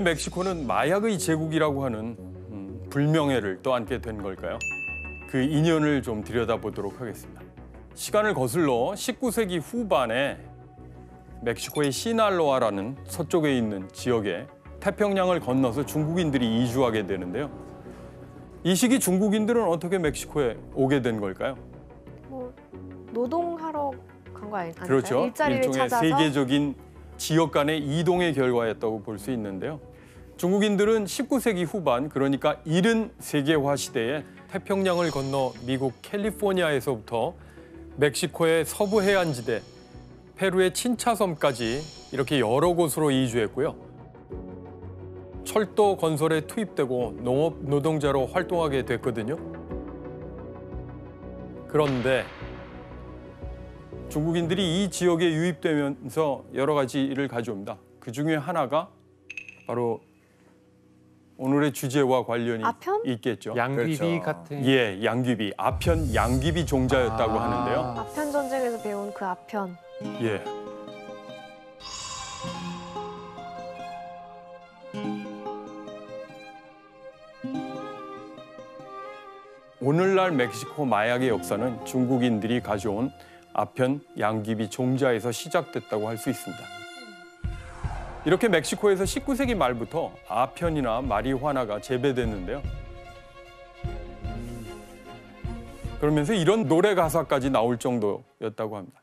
멕시코는 마약의 제국이라고 하는 불명예를 떠안게 된 걸까요? 그 인연을 좀 들여다보도록 하겠습니다. 시간을 거슬러 19세기 후반에 멕시코의 시날로아라는 서쪽에 있는 지역에 태평양을 건너서 중국인들이 이주하게 되는데요. 이 시기 중국인들은 어떻게 멕시코에 오게 된 걸까요? 뭐 노동하러 간 거 아닐까요? 그렇죠. 일자리를 일종의 찾아서 세계적인 지역 간의 이동의 결과였다고 볼 수 있는데요. 중국인들은 19세기 후반, 그러니까 이른 세계화 시대에 태평양을 건너 미국 캘리포니아에서부터 멕시코의 서부 해안지대, 페루의 친차섬까지 이렇게 여러 곳으로 이주했고요. 철도 건설에 투입되고 농업 노동자로 활동하게 됐거든요. 그런데 중국인들이 이 지역에 유입되면서 여러 가지 일을 가져옵니다. 그 중에 하나가 바로 오늘의 주제와 관련이 아편? 있겠죠. 양귀비 그렇죠. 같은. 예, 양귀비, 아편 양귀비 종자였다고 하는데요. 아편 전쟁에서 배운 그 아편. 예. 오늘날 멕시코 마약의 역사는 중국인들이 가져온 아편 양귀비 종자에서 시작됐다고 할 수 있습니다. 이렇게 멕시코에서 19세기 말부터 아편이나 마리화나가 재배됐는데요. 그러면서 이런 노래 가사까지 나올 정도였다고 합니다.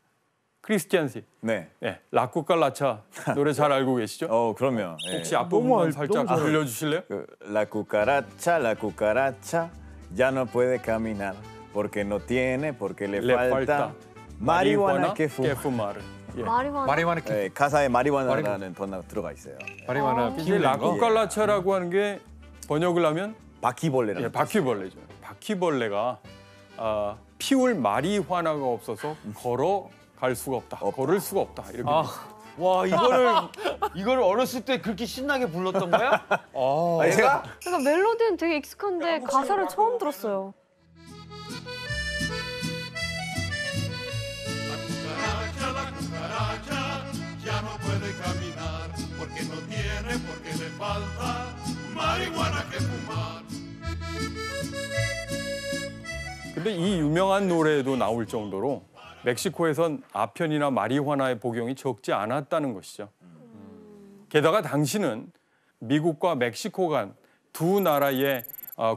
크리스티안 씨, 네. 네, 라쿠칼라차 노래 잘 알고 계시죠? 그럼요. 예. 혹시 앞부분만 살짝 너무 잘 들려주실래요? La cucaracha ya no puede caminar porque no tiene, porque le falta marihuana que fumar. 예. 마리화나 예, 가사에 마리화나라는 단어가 들어가 있어요. 마리화나 이제 피우는 거. 라쿠칼라차라고 하는 게 번역을 하면 바퀴벌레라는 예, 바퀴벌레죠. 바퀴벌레가 피울 마리화나가 없어서 걸어갈 수가 없다. 걸을 수가 없다. 이렇게. 와 이거를 어렸을 때 그렇게 신나게 불렀던 거야? 아니, 제가 그러니까 멜로디는 되게 익숙한데 가사를 처음 들었어요. La cucaracha ya no puede caminar porque no tiene, porque le falta marihuana que fumar. 근데 이 유명한 노래도 나올 정도로 멕시코에선 아편이나 마리화나의 복용이 적지 않았다는 것이죠. 게다가 당시는 미국과 멕시코 간 두 나라의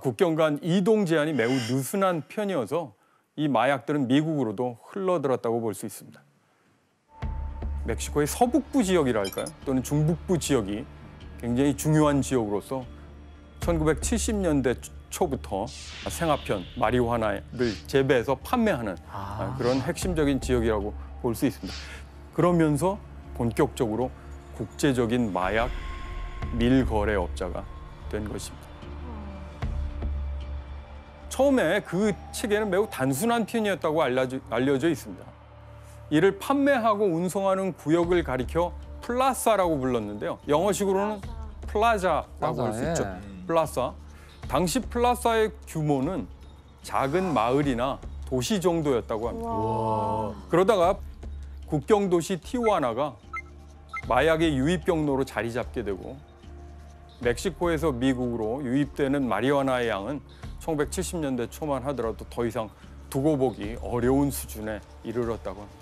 국경 간 이동 제한이 매우 느슨한 편이어서 이 마약들은 미국으로도 흘러들었다고 볼 수 있습니다. 멕시코의 서북부 지역이랄까요? 또는 중북부 지역이 굉장히 중요한 지역으로서 1970년대 초부터 생아편, 마리화나를 재배해서 판매하는 그런 핵심적인 지역이라고 볼 수 있습니다. 그러면서 본격적으로 국제적인 마약 밀거래업자가 된 것입니다. 처음에 그 체계는 매우 단순한 편이었다고 알려져 있습니다. 이를 판매하고 운송하는 구역을 가리켜 플라사라고 불렀는데요. 영어식으로는 플라자라고 할 수 있죠. 플라사. 당시 플라사의 규모는 작은 마을이나 도시 정도였다고 합니다. 그러다가 국경 도시 티후아나가 마약의 유입 경로로 자리 잡게 되고 멕시코에서 미국으로 유입되는 마리화나의 양은 1970년대 초만 하더라도 더 이상 두고 보기 어려운 수준에 이르렀다고 합니다.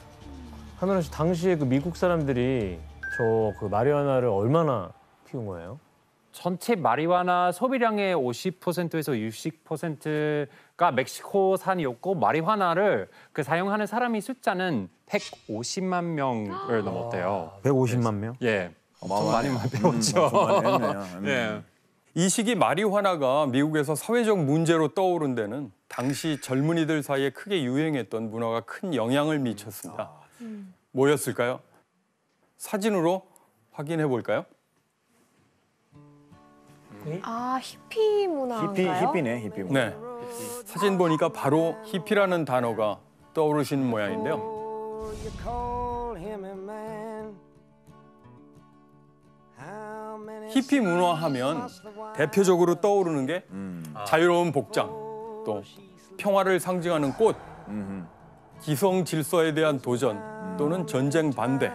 하늘아 씨, 당시에 그 미국 사람들이 저 그 마리화나를 얼마나 피운 거예요? 전체 마리화나 소비량의 50%에서 60%가 멕시코산이었고 마리화나를 그 사용하는 사람이 숫자는 150만 명을 넘었대요. 150만 명? 예, 엄청 많이 배웠죠. 많이 했네요. 예. 이 시기 마리화나가 미국에서 사회적 문제로 떠오른 데는 당시 젊은이들 사이에 크게 유행했던 문화가 큰 영향을 미쳤습니다. 뭐였을까요? 사진으로 확인해 볼까요? 아, 히피 문화인가요? 히피네, 히피. 네, 사진 보니까 바로 히피라는 단어가 떠오르시는 모양인데요. 히피 문화하면 대표적으로 떠오르는 게 자유로운 복장, 또 평화를 상징하는 꽃, 기성 질서에 대한 도전 또는 전쟁 반대,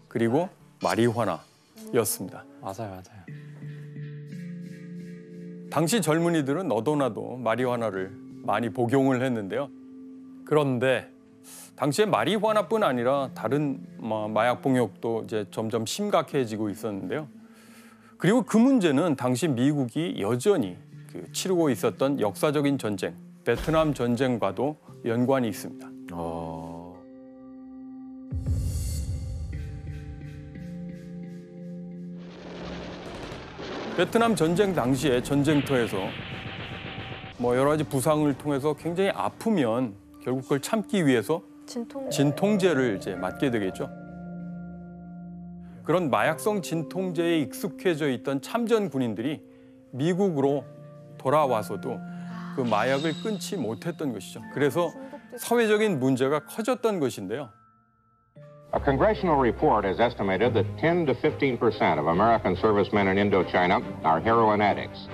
그리고 마리화나, 였습니다. 맞아요. 당시 젊은이들은 너도나도 마리화나를 많이 복용을 했는데요. 그런데 당시에 마리화나뿐 아니라 다른 마약 복용도 이제 점점 심각해지고 있었는데요. 그리고 그 문제는 당시 미국이 여전히 치르고 있었던 역사적인 전쟁, 베트남 전쟁과도 연관이 있습니다. 베트남 전쟁 당시에 전쟁터에서 여러 가지 부상을 통해서 굉장히 아프면 결국 그걸 참기 위해서 진통제를 이제 맞게 되겠죠. 그런 마약성 진통제에 익숙해져 있던 참전 군인들이 미국으로 돌아와서도 그 마약을 끊지 못했던 것이죠. 그래서 사회적인 문제가 커졌던 것인데요. A congressional report has estimated that 10 to 15% of American servicemen in Indochina are heroin addicts.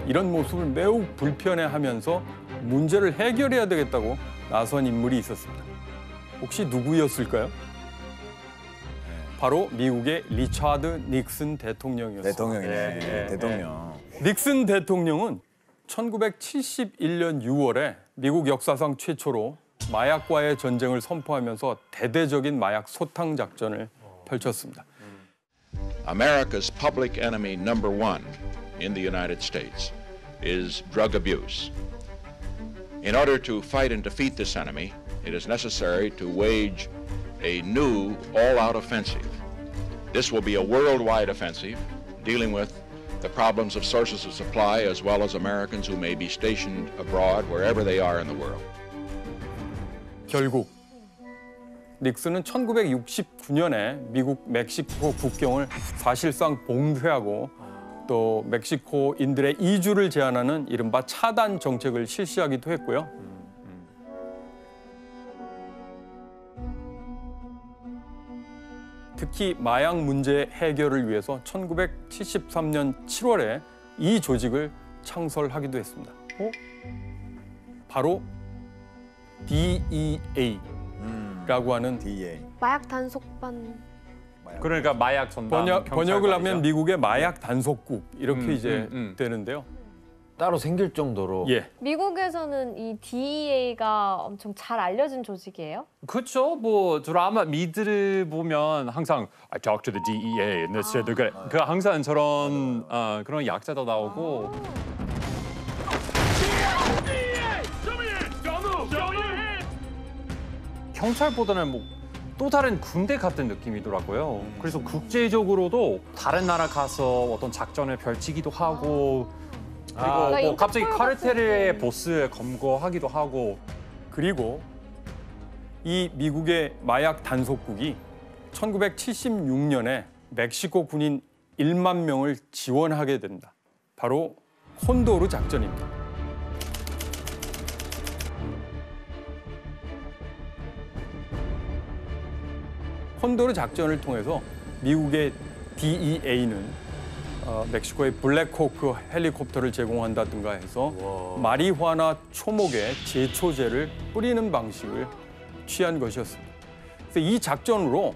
이런 모습을 매우 불편해하면서 문제를 해결해야 되겠다고 나선 인물이 있었습니다. 혹시 누구였을까요? 바로 미국의 리차드 닉슨 대통령이었습니다. 대통령이네. 대통령. 닉슨 대통령은 1971년 6월에 미국 역사상 최초로 마약과의 전쟁을 선포하면서 대대적인 마약 소탕 작전을 펼쳤습니다. America's public enemy number one in the United States is drug abuse. In order to fight and defeat this enemy, it is necessary to wage a new all-out offensive. This will be a worldwide offensive dealing with the problems of sources of supply as well as Americans who may be stationed abroad wherever they are in the world. 결국 닉슨은 1969년에 미국 멕시코 국경을 사실상 봉쇄하고 또 멕시코인들의 이주를 제한하는 이른바 차단 정책을 실시하기도 했고요. 특히 마약 문제 해결을 위해서 1973년 7월에 이 조직을 창설하기도 했습니다. 바로 DEA라고 하는 DEA. 마약 단속반. 그러니까 마약 전담 번역을 하면 미국의 마약 단속국 이렇게 이제 되는데요. 따로 생길 정도로. 예. 미국에서는 이 DEA가 엄청 잘 알려진 조직이에요? 그렇죠. 뭐 드라마 미드를 보면 항상 I talk to the DEA and this 그 항상 저런 그런 약자도 나오고. 경찰보다는 뭐 또 다른 군대 같은 느낌이더라고요. 그래서 국제적으로도 다른 나라 가서 어떤 작전을 펼치기도 하고 그리고 뭐 갑자기 카르텔의 보스 검거하기도 하고. 그리고 이 미국의 마약 단속국이 1976년에 멕시코 군인 1만 명을 지원하게 된다. 바로 콘도르 작전입니다. 콘도르 작전을 통해서 미국의 DEA는 멕시코의 블랙호크 헬리콥터를 제공한다든가 해서 마리화나 초목에 제초제를 뿌리는 방식을 취한 것이었습니다. 그래서 이 작전으로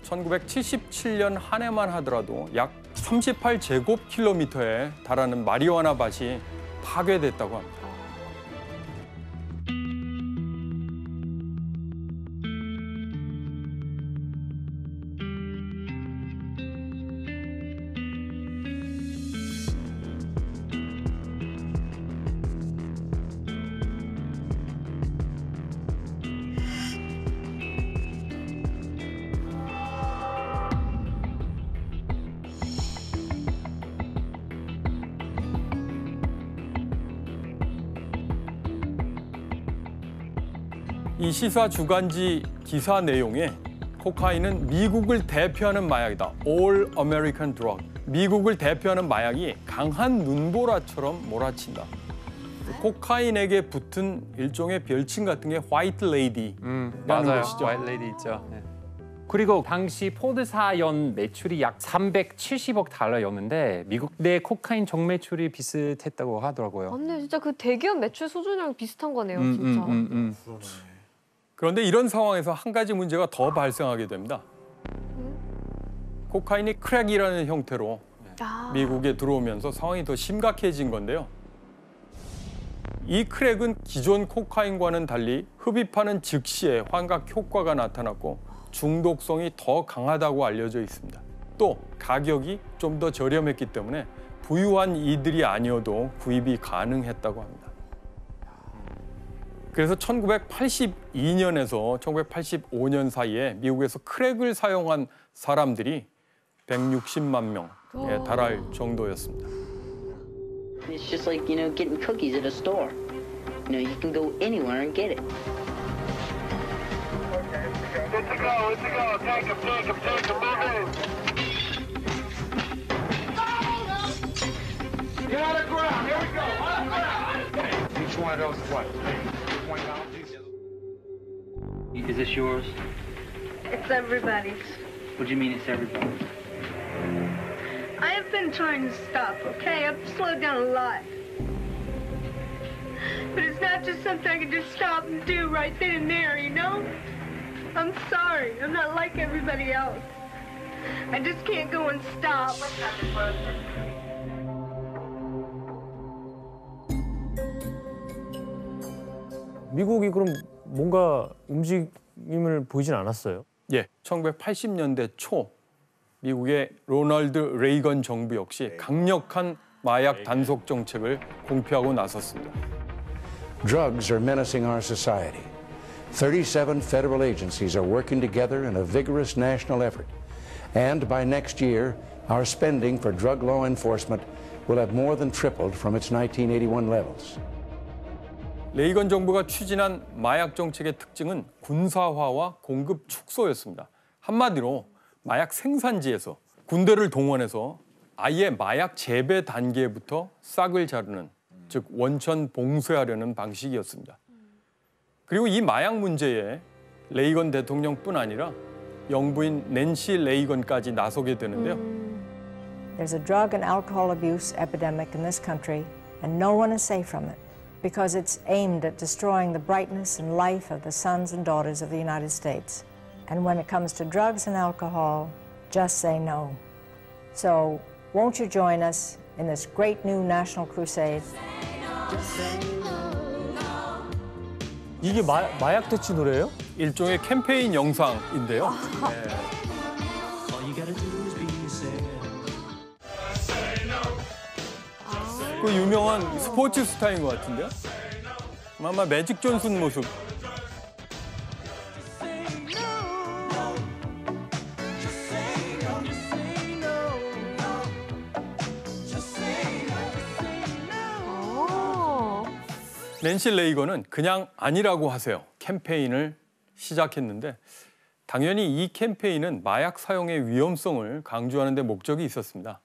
1977년 한 해만 하더라도 약 38제곱킬로미터에 달하는 마리화나 밭이 파괴됐다고 합니다. 이 시사 주간지 기사 내용에 코카인은 미국을 대표하는 마약이다. All American Drug. 미국을 대표하는 마약이 강한 눈보라처럼 몰아친다. 코카인에게 붙은 일종의 별칭 같은 게 화이트 레이디라는 맞아요. 것이죠. 화이트 레이디 있죠. 네. 그리고 당시 포드사 연 매출이 약 370억 달러였는데 미국 내 코카인 정매출이 비슷했다고 하더라고요. 맞네, 진짜 그 대기업 매출 수준이랑 비슷한 거네요, 진짜. 그런데 이런 상황에서 한 가지 문제가 더 발생하게 됩니다. 코카인이 크랙이라는 형태로 미국에 들어오면서 상황이 더 심각해진 건데요. 이 크랙은 기존 코카인과는 달리 흡입하는 즉시에 환각 효과가 나타났고 중독성이 더 강하다고 알려져 있습니다. 또 가격이 좀 더 저렴했기 때문에 부유한 이들이 아니어도 구입이 가능했다고 합니다. 그래서 1982년에서 1985년 사이에 미국에서 크랙을 사용한 사람들이 160만 명에 달할 정도였습니다. It's just like, getting cookies at a store. You can go anywhere and get it. Let's go. Take him, move in. Get on the ground, here we go. Each one of those is what? $20? Is this yours? It's everybody's. What do you mean it's everybody's? I have been trying to stop, okay? I've slowed down a lot. But it's not just something I can just stop and do right then and there, I'm sorry. I'm not like everybody else. I just can't go and stop. 미국이 그럼 뭔가 움직임을 보이진 않았어요? 예, 1980년대 초 미국의 로널드 레이건 정부 역시 강력한 마약 단속 정책을 공표하고 나섰습니다. Drugs are menacing our society. 37 federal agencies are working together in a vigorous national effort. And by next year, our spending for drug law enforcement will have more than tripled from its 1981 levels. 레이건 정부가 추진한 마약 정책의 특징은 군사화와 공급 축소였습니다. 한마디로 마약 생산지에서 군대를 동원해서 아예 마약 재배 단계부터 싹을 자르는, 즉 원천 봉쇄하려는 방식이었습니다. 그리고 이 마약 문제에 레이건 대통령뿐 아니라 영부인 낸시 레이건까지 나서게 되는데요. There's a drug and alcohol abuse epidemic in this country, and no one is safe from it because it's aimed at destroying the brightness and life of the sons and daughters of the United States. And when it comes to drugs and alcohol, just say no. So, won't you join us in this great new national crusade? 이게 마약 퇴치 노래예요? 일종의 캠페인 영상인데요. 그 유명한 스포츠 스타인 것 같은데요? 아마 매직 존슨 모습. 낸시 레이건은 그냥 아니라고 하세요 캠페인을 시작했는데 당연히 이 캠페인은 마약 사용의 위험성을 강조하는 데 목적이 있었습니다.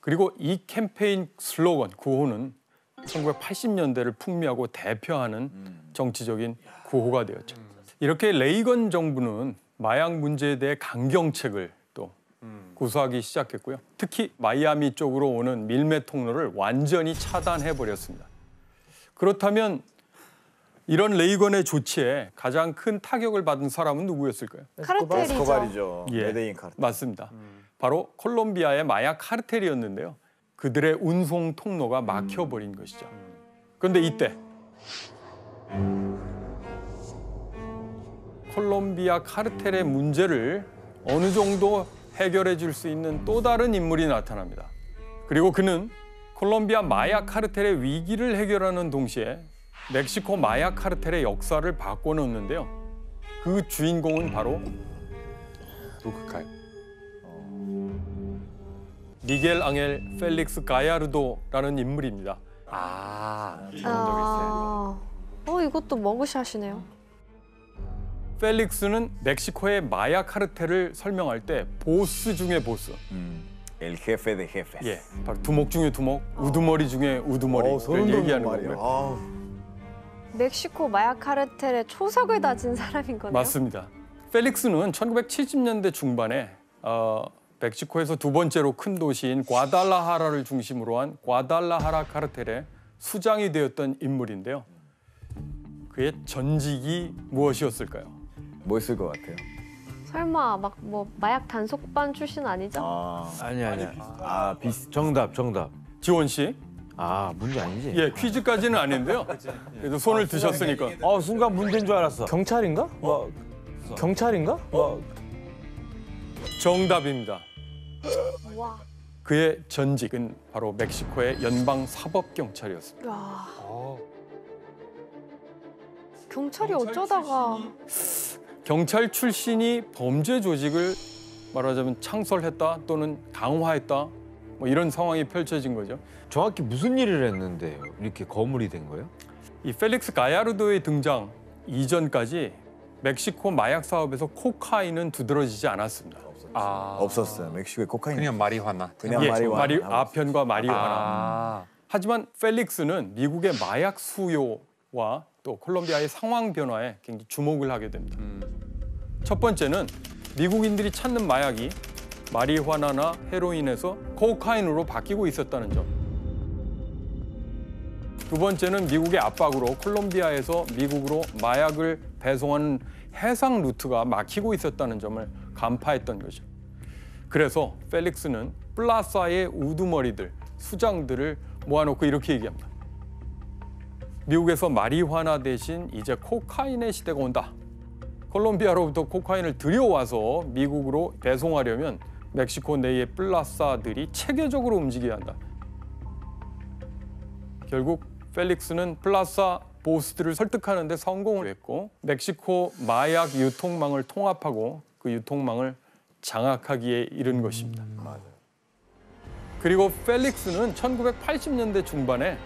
그리고 이 캠페인 슬로건 구호는 1980년대를 풍미하고 대표하는 정치적인 구호가 되었죠. 이렇게 레이건 정부는 마약 문제에 대해 강경책을 또 구사하기 시작했고요. 특히 마이애미 쪽으로 오는 밀매 통로를 완전히 차단해버렸습니다. 그렇다면 이런 레이건의 조치에 가장 큰 타격을 받은 사람은 누구였을까요? 카르텔이죠. 에스코바리죠. 예, 메데인 카르텔. 맞습니다. 바로 콜롬비아의 마약 카르텔이었는데요. 그들의 운송 통로가 막혀버린 것이죠. 그런데 이때 콜롬비아 카르텔의 문제를 어느 정도 해결해 줄 수 있는 또 다른 인물이 나타납니다. 그리고 그는 콜롬비아 마약 카르텔의 위기를 해결하는 동시에 멕시코 마약 카르텔의 역사를 바꿔놓는데요. 그 주인공은 바로 누굴까요? 미겔 앙헬 펠릭스 가야르도라는 인물입니다. 이것도 머그샷이네요. 펠릭스는 멕시코의 마약 카르텔을 설명할 때 보스 중에 보스. El jefe de jefes. 예, 바로 두목 중에 두목, 우두머리 중에 우두머리를 얘기하는 거고요. 멕시코 마약 카르텔의 초석을 다진 사람인 거네요. 맞습니다. 펠릭스는 1970년대 중반에 멕시코에서 두 번째로 큰 도시인 과달라하라를 중심으로 한 과달라하라 카르텔의 수장이 되었던 인물인데요. 그의 전직이 무엇이었을까요? 뭐였을 것 같아요? 설마 막 뭐 마약 단속반 출신 아니죠? 아니야. 정답. 지원 씨. 문제 아니지? 예, 퀴즈까지는 아닌데요. 그래도 손을 드셨으니까. 순간 문제인 줄 알았어. 경찰인가? 경찰인가? 정답입니다. 와. 그의 전직은 바로 멕시코의 연방 사법경찰이었습니다. 야. 경찰이 어쩌다가 경찰 출신이 범죄 조직을 말하자면 창설했다 또는 강화했다 뭐 이런 상황이 펼쳐진 거죠. 정확히 무슨 일을 했는데 이렇게 거물이 된 거예요? 이 펠릭스 가야르도의 등장 이전까지 멕시코 마약 사업에서 코카인은 두드러지지 않았습니다. 없었어요. 멕시코에 코카인. 그냥 마리화나. 예, 마리화나. 아편과 마리화나. 하지만 펠릭스는 미국의 마약 수요와 또 콜롬비아의 상황 변화에 굉장히 주목을 하게 됩니다. 첫 번째는 미국인들이 찾는 마약이 마리화나나 헤로인에서 코카인으로 바뀌고 있었다는 점. 두 번째는 미국의 압박으로 콜롬비아에서 미국으로 마약을 배송하는 해상 루트가 막히고 있었다는 점을 간파했던 거죠. 그래서 펠릭스는 플라사의 우두머리들, 수장들을 모아놓고 이렇게 얘기합니다. 미국에서 마리화나 대신 이제 코카인의 시대가 온다. 콜롬비아로부터 코카인을 들여와서 미국으로 배송하려면 멕시코 내의 플라사들이 체계적으로 움직여야 한다. 결국 펠릭스는 플라사 보스들을 설득하는 데 성공을 했고 멕시코 마약 유통망을 통합하고 그 유통망을 장악하기에 이른 것입니다. 그리고 펠릭스는 1980년대 중반에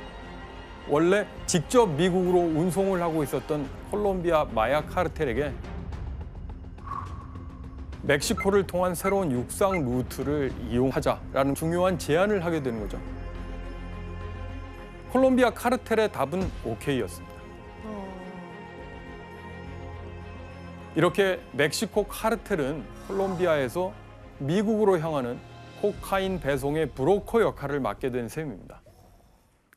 원래 직접 미국으로 운송을 하고 있었던 콜롬비아 마약 카르텔에게 멕시코를 통한 새로운 육상 루트를 이용하자라는 중요한 제안을 하게 되는 거죠. 콜롬비아 카르텔의 답은 오케이였습니다. 이렇게 멕시코 카르텔은 콜롬비아에서 미국으로 향하는 코카인 배송의 브로커 역할을 맡게 된 셈입니다.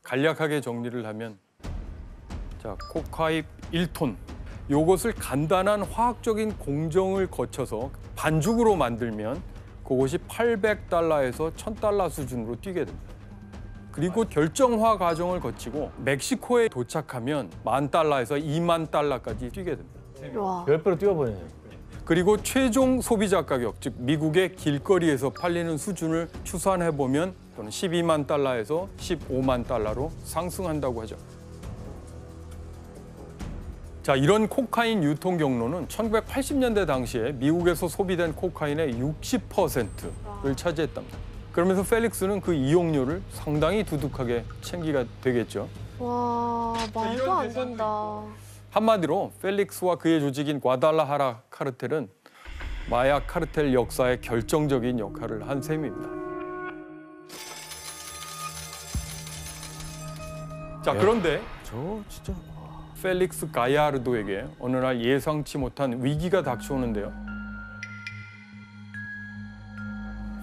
간략하게 정리를 하면 코카인 1톤 요것을 간단한 화학적인 공정을 거쳐서 반죽으로 만들면 그것이 800달러에서 1000달러 수준으로 뛰게 됩니다. 그리고 결정화 과정을 거치고 멕시코에 도착하면 10,000달러에서 20,000달러까지 뛰게 됩니다. 와. 10배로 뛰어버리네요. 그리고 최종 소비자 가격, 즉 미국의 길거리에서 팔리는 수준을 추산해보면 또는 12,000달러에서 150,000달러로 상승한다고 하죠. 자, 이런 코카인 유통 경로는 1980년대 당시에 미국에서 소비된 코카인의 60%를 차지했답니다. 그러면서 펠릭스는 그 이용료를 상당히 두둑하게 챙기게 되겠죠. 와, 말도 안 된다. 한마디로 펠릭스와 그의 조직인 과달라하라 카르텔은 마약 카르텔 역사에 결정적인 역할을 한 셈입니다. 자, 그런데 진짜 펠릭스 가야르도에게 어느 날 예상치 못한 위기가 닥쳐오는데요.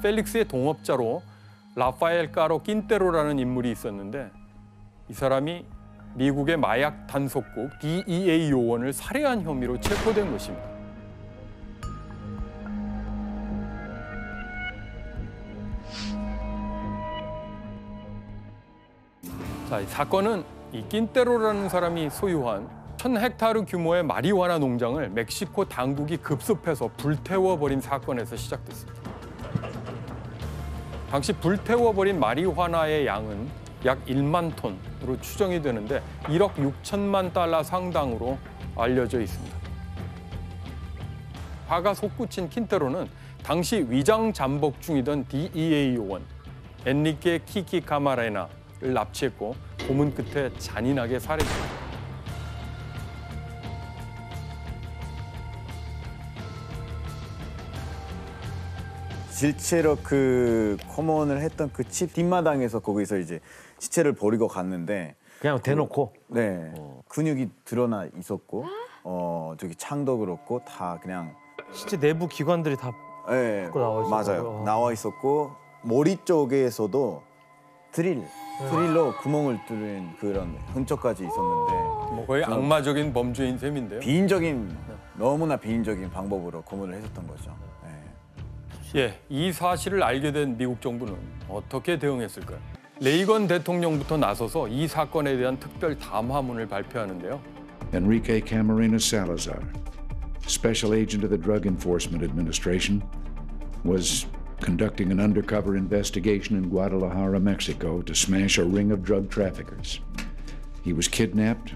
펠릭스의 동업자로 라파엘 까로 낀테로라는 인물이 있었는데 이 사람이 미국의 마약 단속국 DEA 요원을 살해한 혐의로 체포된 것입니다. 자, 이 사건은 이 낀테로라는 사람이 소유한 1000헥타르 규모의 마리화나 농장을 멕시코 당국이 급습해서 불태워버린 사건에서 시작됐습니다. 당시 불태워버린 마리화나의 양은 약 1만 톤으로 추정이 되는데 1억 6천만 달러 상당으로 알려져 있습니다. 화가 솟구친 킨테로는 당시 위장 잠복 중이던 DEA 요원 엔리케 키키 카마레나를 납치했고 고문 끝에 잔인하게 살해했습니다. 실제로 그 코몬을 했던 그 집 뒷마당에서 거기서 이제 시체를 버리고 갔는데 그냥 대놓고 근육이 드러나 있었고 저기 창도 그렇고 다 그냥 실제 내부 기관들이 다 네, 갖고 나와 있었어요. 맞아요. 나와 있었고 머리 쪽에서도 드릴로 구멍을 뚫은 그런 흔적까지 있었는데 뭐 거의 악마적인 범죄인 셈인데요. 너무나 비인적인 방법으로 고문을 했었던 거죠. 예, 이 사실을 알게 된 미국 정부는 어떻게 대응했을까요? 레이건 대통령부터 나서서 이 사건에 대한 특별 담화문을 발표하는데요. Enrique Camarena Salazar, Special Agent of the Drug Enforcement Administration, was conducting an undercover investigation in Guadalajara, Mexico, to smash a ring of drug traffickers. He was kidnapped,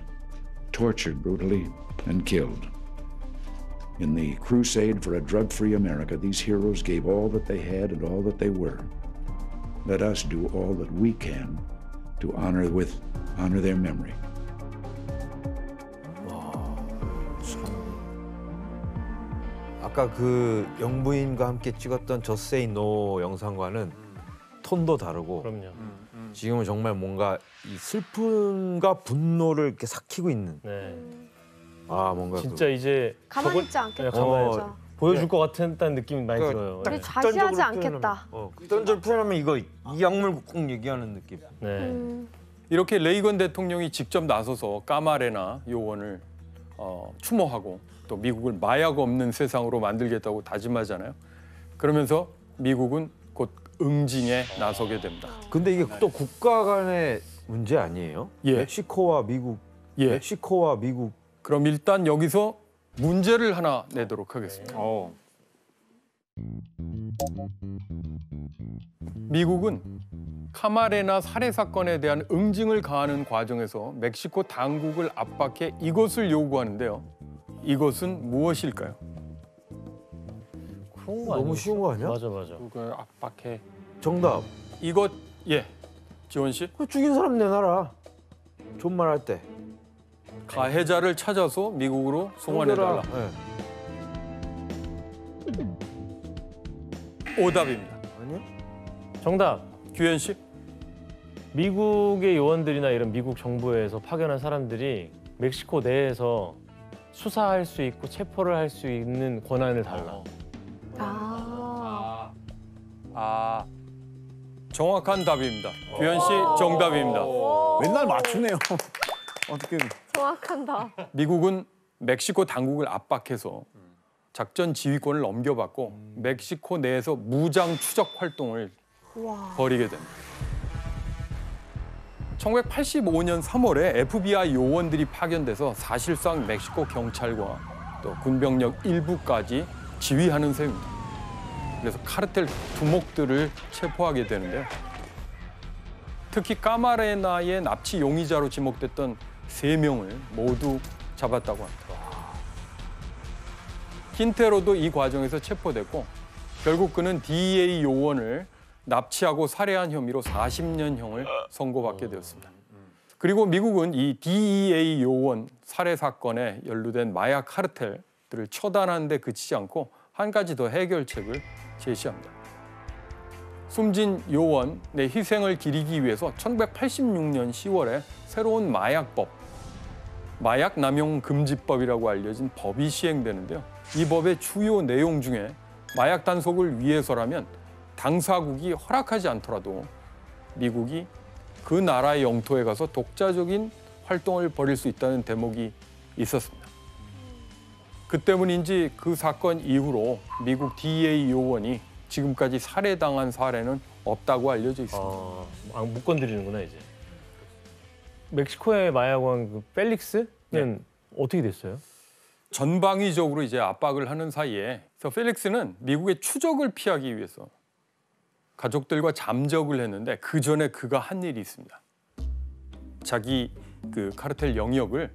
tortured brutally, and killed. In the crusade for a drug-free America, these heroes gave all that they had and all that they were. Let us do all that we can to honor their memory. 아까 그 영부인과 함께 찍었던 Just Say No 영상과는 톤도 다르고 그럼요. 지금은 정말 뭔가 이 슬픔과 분노를 이렇게 삭히고 있는 네. 뭔가 진짜 이제 가만히 있지 않겠다. 가만히 보여줄 것 같은 느낌이 많이 들어요. 우리 좌시하지 않겠다. 극단적으로 표현하면 이 약물 꼭 얘기하는 느낌. 네. 이렇게 레이건 대통령이 직접 나서서 까마레나 요원을 추모하고 또 미국을 마약 없는 세상으로 만들겠다고 다짐하잖아요. 그러면서 미국은 곧 응징에 나서게 됩니다. 근데 이게 또 국가 간의 문제 아니에요? 멕시코와 미국. 멕시코와 미국. 그럼 일단 여기서 문제를 하나 내도록 하겠습니다. 미국은 카마레나 살해 사건에 대한 응징을 가하는 과정에서 멕시코 당국을 압박해 이것을 요구하는데요. 이것은 무엇일까요? 그런 거 너무 쉬운 거 아니야? 맞아. 그걸 압박해. 정답. 이것 지원 씨? 그 죽인 사람 내놔라. 존말할 때. 가해자를 찾아서 미국으로 송환해달라. 오답입니다. 아니요? 정답. 규현 씨? 미국의 요원들이나 이런 미국 정부에서 파견한 사람들이 멕시코 내에서 수사할 수 있고 체포를 할 수 있는 권한을 달라. 정확한 답입니다. 규현 씨 정답입니다. 맨날 맞추네요. 어떻게? 정확한 답. 미국은 멕시코 당국을 압박해서 작전 지휘권을 넘겨받고 멕시코 내에서 무장 추적 활동을 벌이게 됩니다. 1985년 3월에 FBI 요원들이 파견돼서 사실상 멕시코 경찰과 또 군병력 일부까지 지휘하는 셈입니다. 그래서 카르텔 두목들을 체포하게 되는데요. 특히 까마레나의 납치 용의자로 지목됐던 3명을 모두 잡았다고 합니다. 킨테로도 이 과정에서 체포됐고 결국 그는 DEA 요원을 납치하고 살해한 혐의로 40년형을 선고받게 되었습니다. 그리고 미국은 이 DEA 요원 살해 사건에 연루된 마약 카르텔들을 처단하는 데 그치지 않고 한 가지 더 해결책을 제시합니다. 숨진 요원의 희생을 기리기 위해서 1986년 10월에 새로운 마약법, 마약 남용 금지법이라고 알려진 법이 시행되는데요. 이 법의 주요 내용 중에 마약 단속을 위해서라면 당사국이 허락하지 않더라도 미국이 그 나라의 영토에 가서 독자적인 활동을 벌일 수 있다는 대목이 있었습니다. 그 때문인지 그 사건 이후로 미국 DEA 요원이 지금까지 살해당한 사례는 없다고 알려져 있습니다. 못 건드리는구나 이제. 멕시코의 마약왕 그 펠릭스는 어떻게 됐어요? 전방위적으로 이제 압박을 하는 사이에 그래서 펠릭스는 미국의 추적을 피하기 위해서 가족들과 잠적을 했는데 그 전에 그가 한 일이 있습니다. 자기 그 카르텔 영역을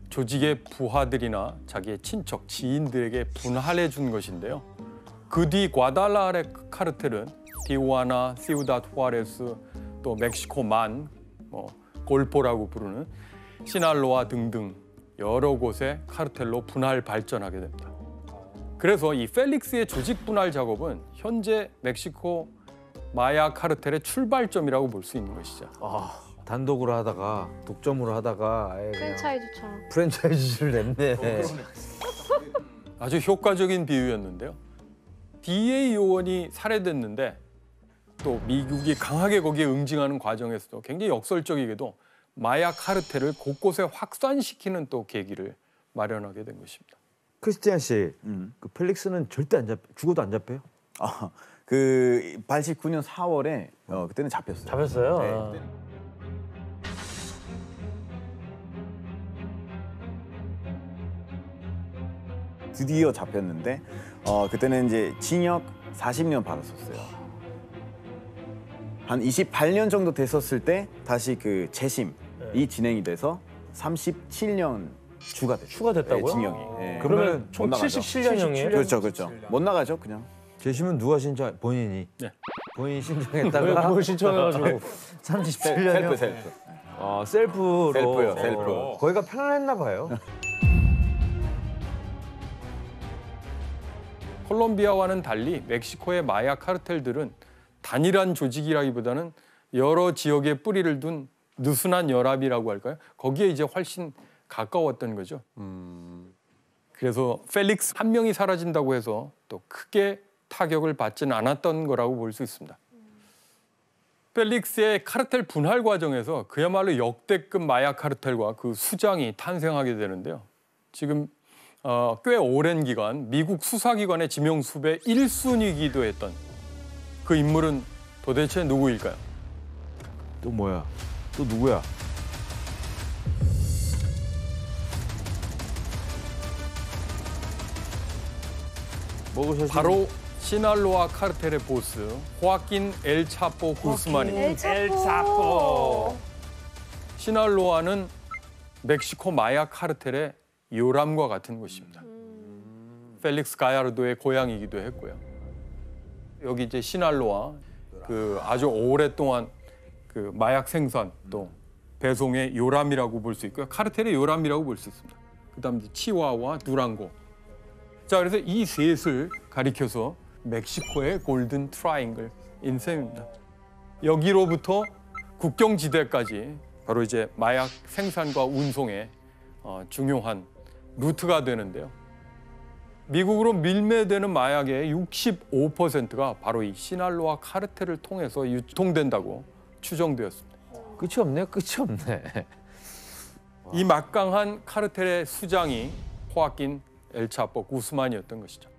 조직의 부하들이나 자기의 친척, 지인들에게 분할해 준 것인데요. 그 뒤 과달라하레 카르텔은 티후아나, 시우다드 후아레스, 또 멕시코만, 골포라고 부르는 시날로아 등등 여러 곳의 카르텔로 분할 발전하게 됩니다. 그래서 이 펠릭스의 조직 분할 작업은 현재 멕시코 마약 카르텔의 출발점이라고 볼 수 있는 것이죠. 단독으로 하다가 독점으로 하다가 아예 그냥 프랜차이즈처럼. 프랜차이즈를 냈네. 아주 효과적인 비유였는데요. DEA 요원이 살해됐는데 또 미국이 강하게 거기에 응징하는 과정에서도 굉장히 역설적이게도 마약 카르텔을 곳곳에 확산시키는 또 계기를 마련하게 된 것입니다. 크리스티안 씨, 그 펠릭스는 절대 안 죽어도 안 잡혀요? 그 89년 4월에 그때는 잡혔어요. 잡혔어요? 네, 아. 그때는. 드디어 잡혔는데 그때는 이제 징역 40년 받았었어요. 한 28년 정도 됐었을 때 다시 그 재심이 진행이 돼서 37년 추가됐다고요? 네, 징역이. 네. 그러면 총 77년형이에요? 그렇죠, 그렇죠. 못 나가죠, 그냥. 재심은 누가 신청? 본인이. 네. 본인이 신청했다가 왜 그걸 신청해가지고 37년이요? 셀프. 셀프로. 셀프요, 셀프. 거기가 편안했나 봐요. 콜롬비아와는 달리 멕시코의 마약 카르텔들은 단일한 조직이라기보다는 여러 지역에 뿌리를 둔 느슨한 연합이라고 할까요? 거기에 이제 훨씬 가까웠던 거죠. 그래서 펠릭스 한 명이 사라진다고 해서 또 크게 타격을 받지는 않았던 거라고 볼 수 있습니다. 펠릭스의 카르텔 분할 과정에서 그야말로 역대급 마약 카르텔과 그 수장이 탄생하게 되는데요. 지금 꽤 오랜 기간 미국 수사기관의 지명수배 1순위이기도 했던 그 인물은 도대체 누구일까요? 또 뭐야? 또 누구야? 바로 시날로아 카르텔의 보스 호아킨 엘 차포 구스만입니다. 엘 차포. 시날로아는 멕시코 마약 카르텔의 요람과 같은 곳입니다. 펠릭스 가야르도의 고향이기도 했고요. 여기 이제 시날로아 그 아주 오랫동안 그 마약 생산 또 배송의 요람이라고 볼 수 있고요. 카르텔의 요람이라고 볼 수 있습니다. 그다음 치와와 두랑고. 자, 그래서 이 셋을 가리켜서 멕시코의 골든 트라이앵글인 셈입니다. 여기로부터 국경지대까지 바로 이제 마약 생산과 운송의 중요한 루트가 되는데요. 미국으로 밀매되는 마약의 65%가 바로 이 시날로아 카르텔을 통해서 유통된다고 추정되었습니다. 끝이 없네, 끝이 없네. 이 막강한 카르텔의 수장이 호아킨 엘 차포 구스만이었던 것이죠.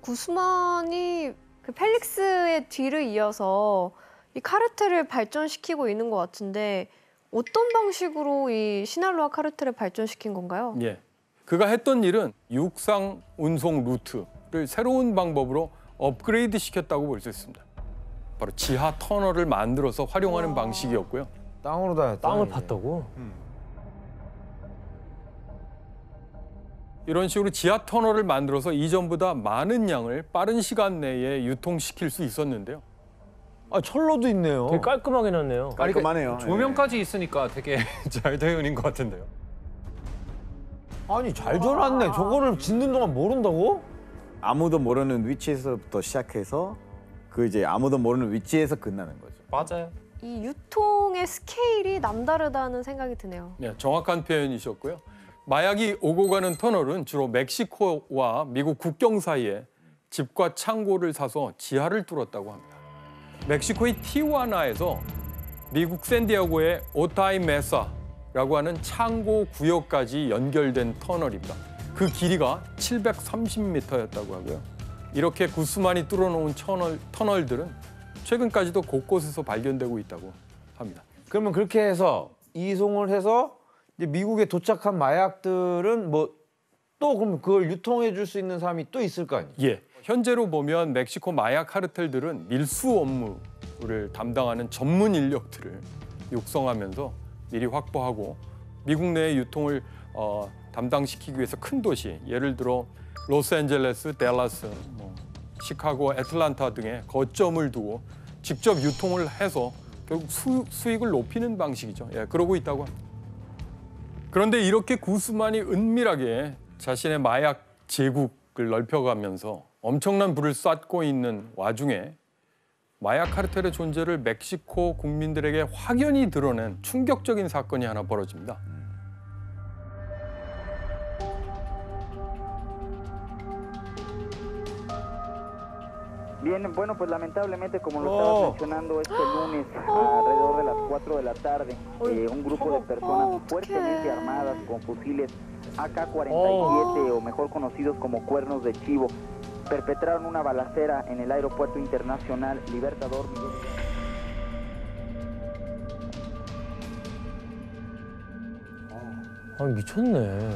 구스만이 그 펠릭스의 뒤를 이어서 이 카르텔을 발전시키고 있는 것 같은데 어떤 방식으로 이 시날로아 카르텔을 발전시킨 건가요? 예, 그가 했던 일은 육상 운송 루트를 새로운 방법으로 업그레이드 시켰다고 볼 수 있습니다. 바로 지하 터널을 만들어서 활용하는 방식이었고요. 땅으로 다녔다. 땅을 팠다고? 이런 식으로 지하 터널을 만들어서 이전보다 많은 양을 빠른 시간 내에 유통시킬 수 있었는데요. 철로도 있네요. 되게 깔끔하게 놨네요. 깔끔하네요. 조명까지 있으니까 되게 잘 되어있는 것 같은데요. 아니 잘 줘놨네. 저거를 짓는 동안 모른다고? 아무도 모르는 위치에서부터 시작해서 그 이제 아무도 모르는 위치에서 끝나는 거죠. 맞아요. 이 유통의 스케일이 남다르다는 생각이 드네요. 네, 정확한 표현이셨고요. 마약이 오고 가는 터널은 주로 멕시코와 미국 국경 사이에 집과 창고를 사서 지하를 뚫었다고 합니다. 멕시코의 티후아나에서 미국 샌디에고의 오타이 메사라고 하는 창고 구역까지 연결된 터널입니다. 그 길이가 730m였다고 하고요. 이렇게 구스만이 뚫어놓은 터널들은 최근까지도 곳곳에서 발견되고 있다고 합니다. 그러면 그렇게 해서 이송을 해서 이제 미국에 도착한 마약들은 뭐 또 그럼 그걸 유통해 줄 수 있는 사람이 또 있을 거 아니에요? 예. 현재로 보면 멕시코 마약 카르텔들은 밀수 업무를 담당하는 전문 인력들을 육성하면서 미리 확보하고 미국 내의 유통을 담당시키기 위해서 큰 도시, 예를 들어 로스앤젤레스, 댈러스, 시카고, 애틀란타 등의 거점을 두고 직접 유통을 해서 결국 수익을 높이는 방식이죠. 예, 그러고 있다고 합니다. 그런데 이렇게 구스만이 은밀하게 자신의 마약 제국을 넓혀가면서 엄청난 부를 쌓고 있는 와중에 마약 카르텔의 존재를 멕시코 국민들에게 확연히 드러낸 충격적인 사건이 하나 벌어집니다. Bien, bueno, pues lamentablemente, como lo estabas mencionando, este lunes, alrededor de las 4 de la tarde, un grupo de personas fuertemente armadas con fusiles AK-47, o mejor conocidos como cuernos de chivo, perpetraron una balacera en el aeropuerto internacional Libertador Miguel. 아, 미쳤네.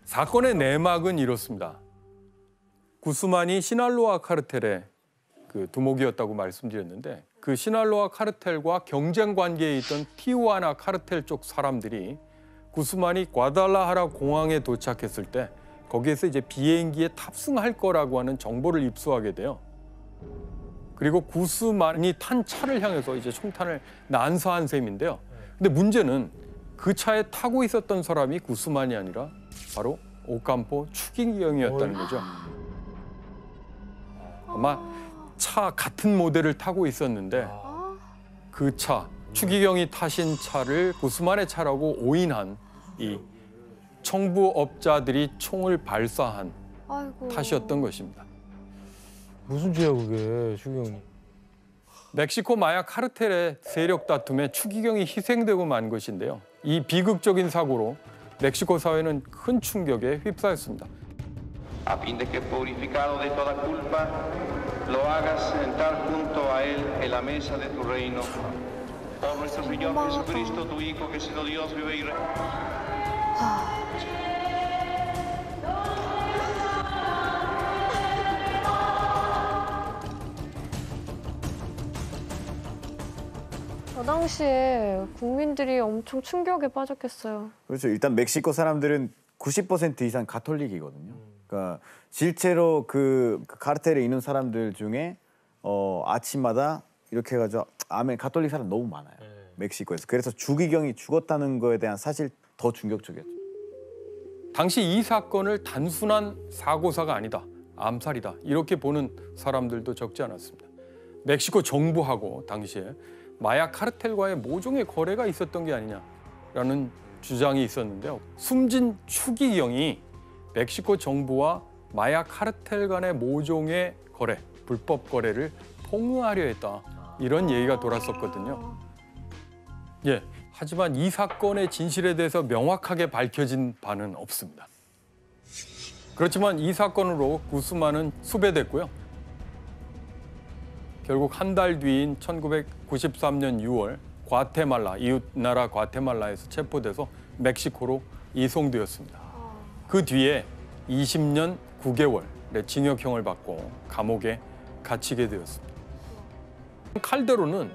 사건의 내막은 이렇습니다. 구스만이 시날로아 카르텔의 그 두목이었다고 말씀드렸는데 그 시날로아 카르텔과 경쟁 관계에 있던 티후아나 카르텔 쪽 사람들이 구스만이 과달라하라 공항에 도착했을 때 거기에서 이제 비행기에 탑승할 거라고 하는 정보를 입수하게 돼요. 그리고 구스만이 탄 차를 향해서 이제 총탄을 난사한 셈인데요. 근데 문제는 그 차에 타고 있었던 사람이 구스만이 아니라 바로 오캄포 추기경이었다는 거죠. 아마 차 같은 모델을 타고 있었는데 그 차, 추기경이 타신 차를 구스만의 차라고 오인한 이 청부업자들이 총을 발사한 탓이었던 것입니다. 무슨 죄야 그게, 추기경이. 멕시코 마약 카르텔의 세력 다툼에 추기경이 희생되고 만 것인데요. 이 비극적인 사고로 멕시코 사회는 큰 충격에 휩싸였습니다. A fin de que purificado de toda culpa, lo hagas sentar junto a él en la mesa de tu reino. Por nuestro Señor Jesucristo, tu Hijo, que siendo Dios vive y reina. 저 당시에 국민들이 엄청 충격에 빠졌겠어요. 그렇죠. 일단 멕시코 사람들은 90% 이상 가톨릭이거든요. 그러니까 실제로 그 카르텔에 있는 사람들 중에 아침마다 이렇게 해가지고 아멘 가톨릭 사람 너무 많아요. 멕시코에서. 그래서 추기경이 죽었다는 거에 대한 사실 더 충격적이었죠. 당시 이 사건을 단순한 사고사가 아니다, 암살이다 이렇게 보는 사람들도 적지 않았습니다. 멕시코 정부하고 당시에 마약 카르텔과의 모종의 거래가 있었던 게 아니냐라는 주장이 있었는데요. 숨진 추기경이 멕시코 정부와 마약 카르텔 간의 모종의 거래, 불법 거래를 폭로하려 했다. 이런 얘기가 돌았었거든요. 예, 하지만 이 사건의 진실에 대해서 명확하게 밝혀진 바는 없습니다. 그렇지만 이 사건으로 구스만은 수배됐고요. 결국 한 달 뒤인 1993년 6월 과테말라, 이웃 나라 과테말라에서 체포돼서 멕시코로 이송되었습니다. 그 뒤에 20년 9개월의 징역형을 받고 감옥에 갇히게 되었습니다. 칼데론은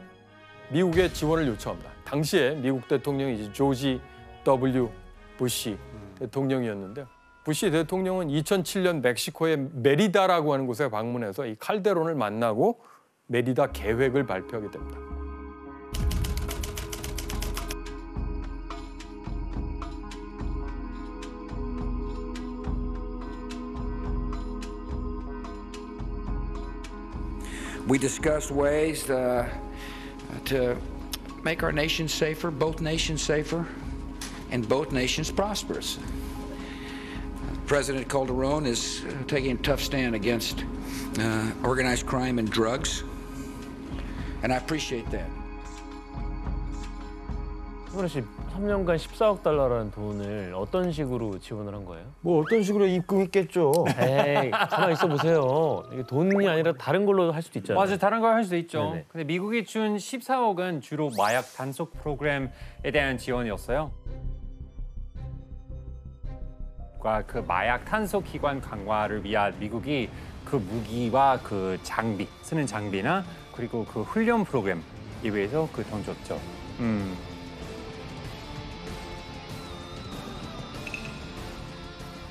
미국의 지원을 요청합니다. 당시에 미국 대통령이 이제 조지 W. 부시 대통령이었는데요. 부시 대통령은 2007년 멕시코의 메리다라고 하는 곳에 방문해서 이 칼데론을 만나고 메리다 계획을 발표하게 됩니다. We discussed ways to make our nation safer, both nations safer, and both nations prosperous. President Calderon is taking a tough stand against organized crime and drugs, and I appreciate that. 이번에 3년간 14억 달러라는 돈을 어떤 식으로 지원을 한 거예요? 뭐 어떤 식으로 입금했겠죠. 에이, 가만히 있어 보세요. 이게 돈이 아니라 다른 걸로 할 수도 있잖아요. 맞아요. 다른 걸 할 수도 있죠. 네네. 근데 미국이 준 14억은 주로 마약 단속 프로그램에 대한 지원이었어요. 그 마약 탄속 기관 강화를 위한 미국이 그 무기와 그 장비, 쓰는 장비나 그리고 그 훈련 프로그램 이외에서 그 돈 줬죠.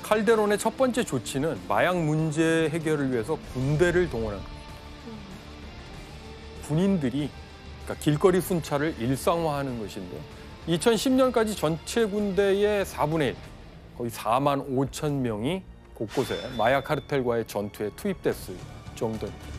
칼데론의 첫 번째 조치는 마약 문제 해결을 위해서 군대를 동원한 겁니다. 군인들이 그러니까 길거리 순찰을 일상화하는 것인데요. 2010년까지 전체 군대의 4분의 1, 거의 4만 5천 명이 곳곳에 마약 카르텔과의 전투에 투입됐을 정도입니다.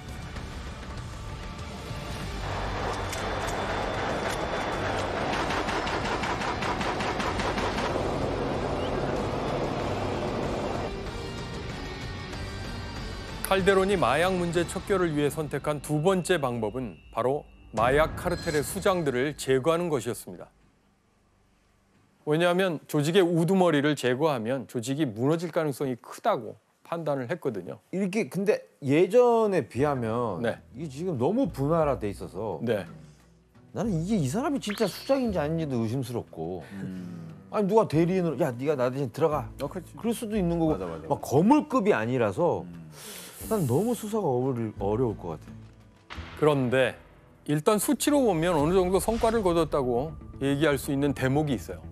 칼데론이 마약 문제 척결을 위해 선택한 두 번째 방법은 바로 마약 카르텔의 수장들을 제거하는 것이었습니다. 왜냐하면 조직의 우두머리를 제거하면 조직이 무너질 가능성이 크다고 판단을 했거든요. 이렇게 근데 예전에 비하면 네. 이게 지금 너무 분화돼 있어서 네. 나는 이게 이 사람이 진짜 수장인지 아닌지도 의심스럽고 아니 누가 대리인으로 야 네가 나 대신 들어가 그럴 수도 있는 거고 맞아. 막 거물급이 아니라서 난 너무 수사가 어려울 것 같아. 그런데 일단 수치로 보면 어느 정도 성과를 거뒀다고 얘기할 수 있는 대목이 있어요.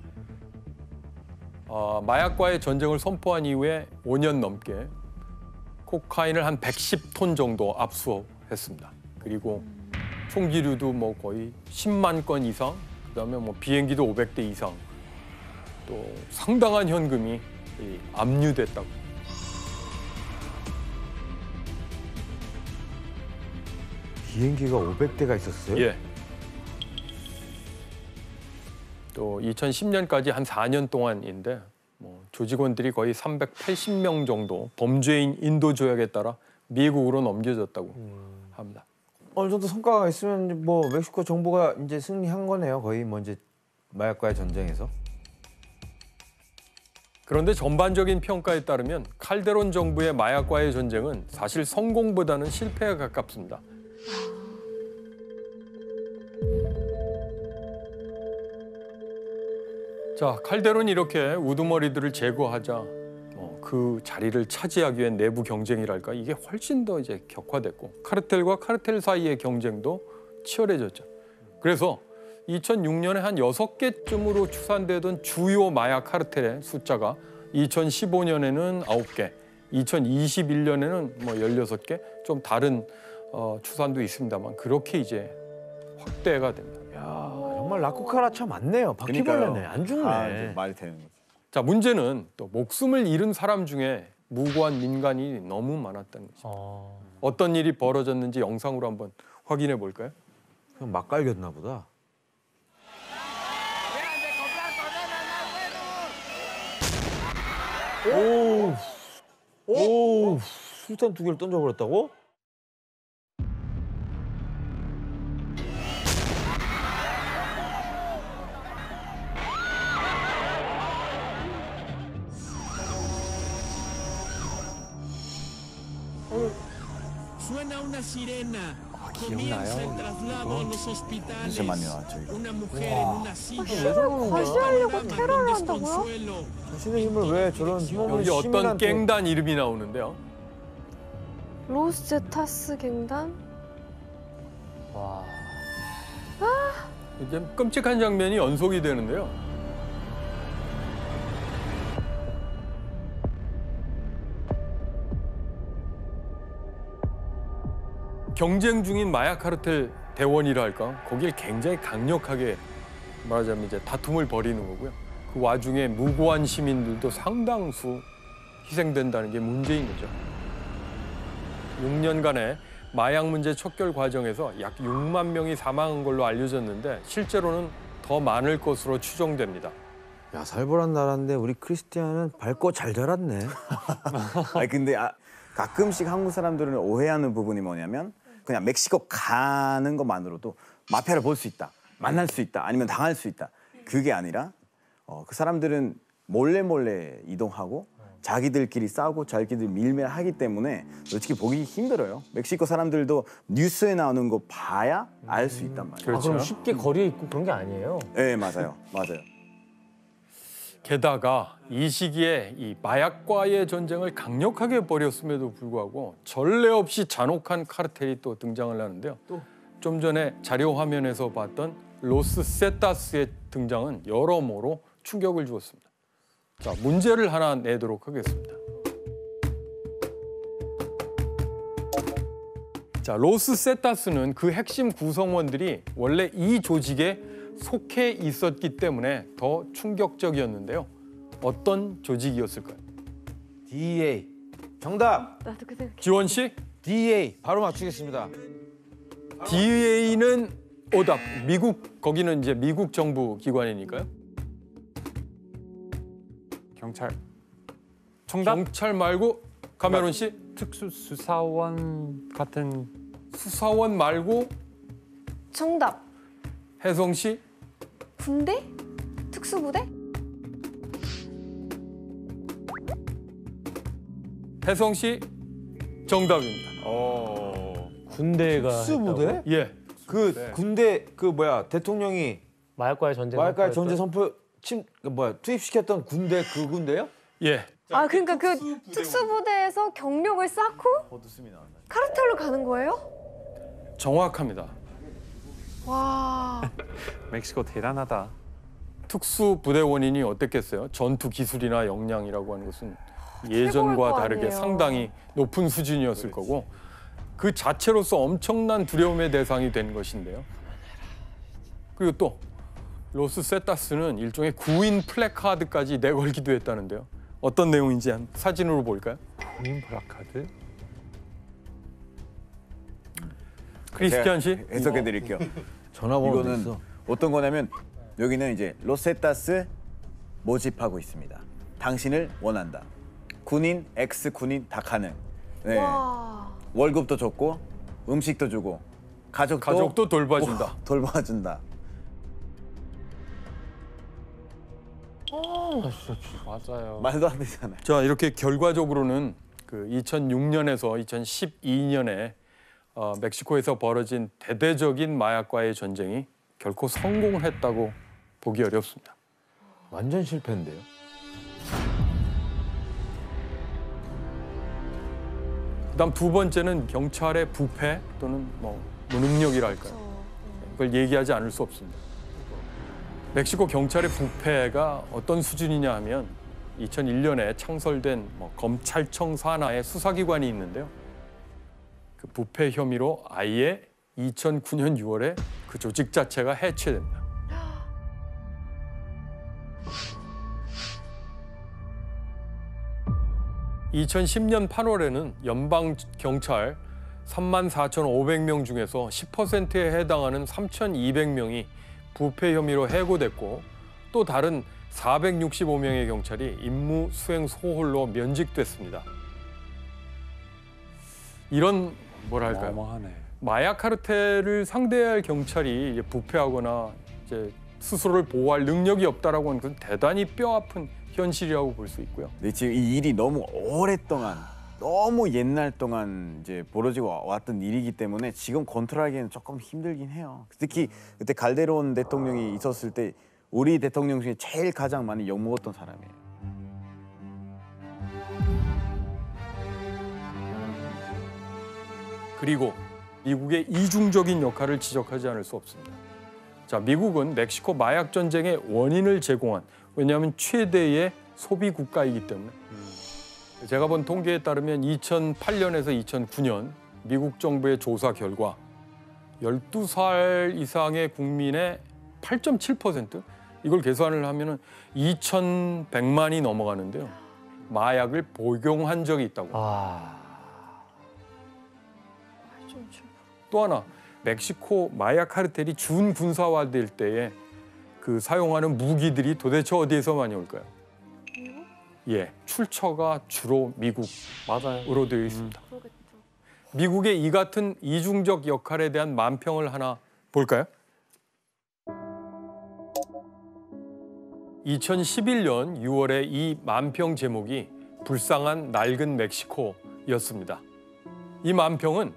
마약과의 전쟁을 선포한 이후에 5년 넘게 코카인을 한 110톤 정도 압수했습니다. 그리고 총기류도 뭐 거의 10만 건 이상, 그다음에 뭐 비행기도 500대 이상, 또 상당한 현금이 압류됐다고. 비행기가 500대가 있었어요? 예. 또 2010년까지 한 4년 동안인데 뭐 조직원들이 거의 380명 정도 범죄인 인도 조약에 따라 미국으로 넘겨졌다고 합니다. 어느 정도 성과가 있으면 뭐 멕시코 정부가 이제 승리한 거네요. 거의 뭐 이제 마약과의 전쟁에서. 그런데 전반적인 평가에 따르면 칼데론 정부의 마약과의 전쟁은 사실 성공보다는 실패에 가깝습니다. 자, 칼데론이 이렇게 우두머리들을 제거하자 그 자리를 차지하기 위한 내부 경쟁이랄까 이게 훨씬 더 이제 격화됐고 카르텔과 카르텔 사이의 경쟁도 치열해졌죠. 그래서 2006년에 한 6개쯤으로 추산되던 주요 마약 카르텔의 숫자가 2015년에는 9개, 2021년에는 뭐 16개, 좀 다른 추산도 있습니다만 그렇게 이제 확대가 됩니다. 야, 정말 라쿠카라차 맞네요. 바퀴벌레네. 안 죽네. 말이 되는 거죠. 자, 문제는 또 목숨을 잃은 사람 중에 무고한 민간이 너무 많았다는 거죠. 어떤 일이 벌어졌는지 영상으로 한번 확인해 볼까요? 그냥 막 갈겼나 보다. 오, 술탄 2개를 던져버렸다고? Suena una sirena. Comienza el traslado a los hospitales. 진짜 많이 나왔죠, 이거. Una mujer en una silla. 힘을 과시하려고 테러를 한다고요? 자신의 힘을 왜 저런 힘없는 여기 어떤 시민한테 갱단 이름이 나오는데요. 로스제타스 갱단? 와. 이제 끔찍한 장면이 연속이 되는데요. 경쟁 중인 마약 카르텔 대원이라 할까? 거길 굉장히 강력하게 말하자면 이제 다툼을 벌이는 거고요. 그 와중에 무고한 시민들도 상당수 희생된다는 게 문제인 거죠. 6년간의 마약 문제 척결 과정에서 약 6만 명이 사망한 걸로 알려졌는데 실제로는 더 많을 것으로 추정됩니다. 야, 살벌한 나라인데 우리 크리스티안은 밝고 잘 자랐네. 아니 근데 가끔씩 한국 사람들은 오해하는 부분이 뭐냐면 그냥 멕시코 가는 것만으로도 마피아를 볼 수 있다, 만날 수 있다, 아니면 당할 수 있다. 그게 아니라 그 사람들은 몰래 이동하고 자기들끼리 싸우고 자기들 밀매하기 때문에 솔직히 보기 힘들어요. 멕시코 사람들도 뉴스에 나오는 거 봐야 알 수 있단 말이에요. 그렇죠. 그럼 쉽게 거리에 있고 그런 게 아니에요. 네, 맞아요. 게다가 이 시기에 이 마약과의 전쟁을 강력하게 벌였음에도 불구하고 전례 없이 잔혹한 카르텔이 또 등장을 하는데요. 좀 전에 자료 화면에서 봤던 로스 세타스의 등장은 여러모로 충격을 주었습니다. 자, 문제를 하나 내도록 하겠습니다. 자, 로스 세타스는 그 핵심 구성원들이 원래 이 조직에 속해 있었기 때문에 더 충격적이었는데요. 어떤 조직이었을까요? DEA. 정답. 나도 그 생각. 지원 씨? DEA. 바로 맞추겠습니다. DEA는 오답. 미국 거기는 이제 미국 정부 기관이니까요. 경찰. 정답? 경찰 말고 카메론 씨? 특수수사원 같은 수사원 말고 정답. 혜성 씨 군대? 특수부대? 혜성 씨 정답입니다. 군대가 특수부대? 했다고? 예. 그 네. 군대 그 뭐야 대통령이 마약과의 전쟁 마약과의 전제 선포했던? 선포 투입시켰던 군대 그 군대요? 예. 아 그러니까 그 특수부대에서 경력을 쌓고 카르텔로 가는 거예요? 정확합니다. 와. 멕시코 대단하다. 특수부대원인이 어땠겠어요? 전투 기술이나 역량이라고 하는 것은 예전과 거 다르게 아니에요. 상당히 높은 수준이었을 거고 그 자체로서 엄청난 두려움의 대상이 된 것인데요. 그리고 또 로스 세타스는 일종의 구인 플래카드까지 내걸기도 했다는데요. 어떤 내용인지 한 사진으로 볼까요? 구인 플래카드? 크리스티안 씨? 해석해 드릴게요. 전화번호 이거는 있어. 어떤 거냐면 여기는 이제 로세타스 모집하고 있습니다. 당신을 원한다. 군인, 엑스 군인 다 가능. 네. 와. 월급도 좋고 음식도 주고 가족도 돌봐준다. 돌봐준다. 맞아요. 말도 안 되잖아요. 자, 이렇게 결과적으로는 그 2006년에서 2012년에 멕시코에서 벌어진 대대적인 마약과의 전쟁이 결코 성공을 했다고 보기 어렵습니다. 완전 실패인데요. 그다음 두 번째는 경찰의 부패 또는 뭐 무능력이랄까요. 그걸 얘기하지 않을 수 없습니다. 멕시코 경찰의 부패가 어떤 수준이냐 하면 2001년에 창설된 검찰청 산하의 수사기관이 있는데요. 그 부패 혐의로 아예 2009년 6월에 그 조직 자체가 해체됩니다. (2010년 8월에는) 연방 경찰 34,500명 중에서 10%에 해당하는 3,200명이 부패 혐의로 해고됐고 또 다른 465명의 경찰이 임무 수행 소홀로 면직됐습니다. 이런 뭐랄까요? 어마어마하네. 마약 카르텔을 상대해야 할 경찰이 이제 부패하거나 이제 스스로를 보호할 능력이 없다라고 하는 것은 대단히 뼈아픈 현실이라고 볼 수 있고요. 근데 지금 이 일이 너무 오랫동안 너무 옛날 동안 이제 벌어지고 왔던 일이기 때문에 지금 컨트롤하기에는 조금 힘들긴 해요. 특히 그때 갈데론 대통령이 있었을 때 우리 대통령 중에 제일 가장 많이 욕먹었던 사람이에요. 그리고 미국의 이중적인 역할을 지적하지 않을 수 없습니다. 자, 미국은 멕시코 마약 전쟁의 원인을 제공한, 왜냐하면 최대의 소비 국가이기 때문에 제가 본 통계에 따르면 2008년에서 2009년 미국 정부의 조사 결과 12살 이상의 국민의 8.7%, 이걸 계산을 하면은 2,100만이 넘어가는데요. 마약을 복용한 적이 있다고. 또 하나, 멕시코 마약 카르텔이 준군사화될 때에 그 사용하는 무기들이 도대체 어디에서 많이 올까요? 예, 출처가 주로 미국으로 되어 있습니다. 미국의 이 같은 이중적 역할에 대한 만평을 하나 볼까요? 2011년 6월에 이 만평 제목이 불쌍한 낡은 멕시코였습니다. 이 만평은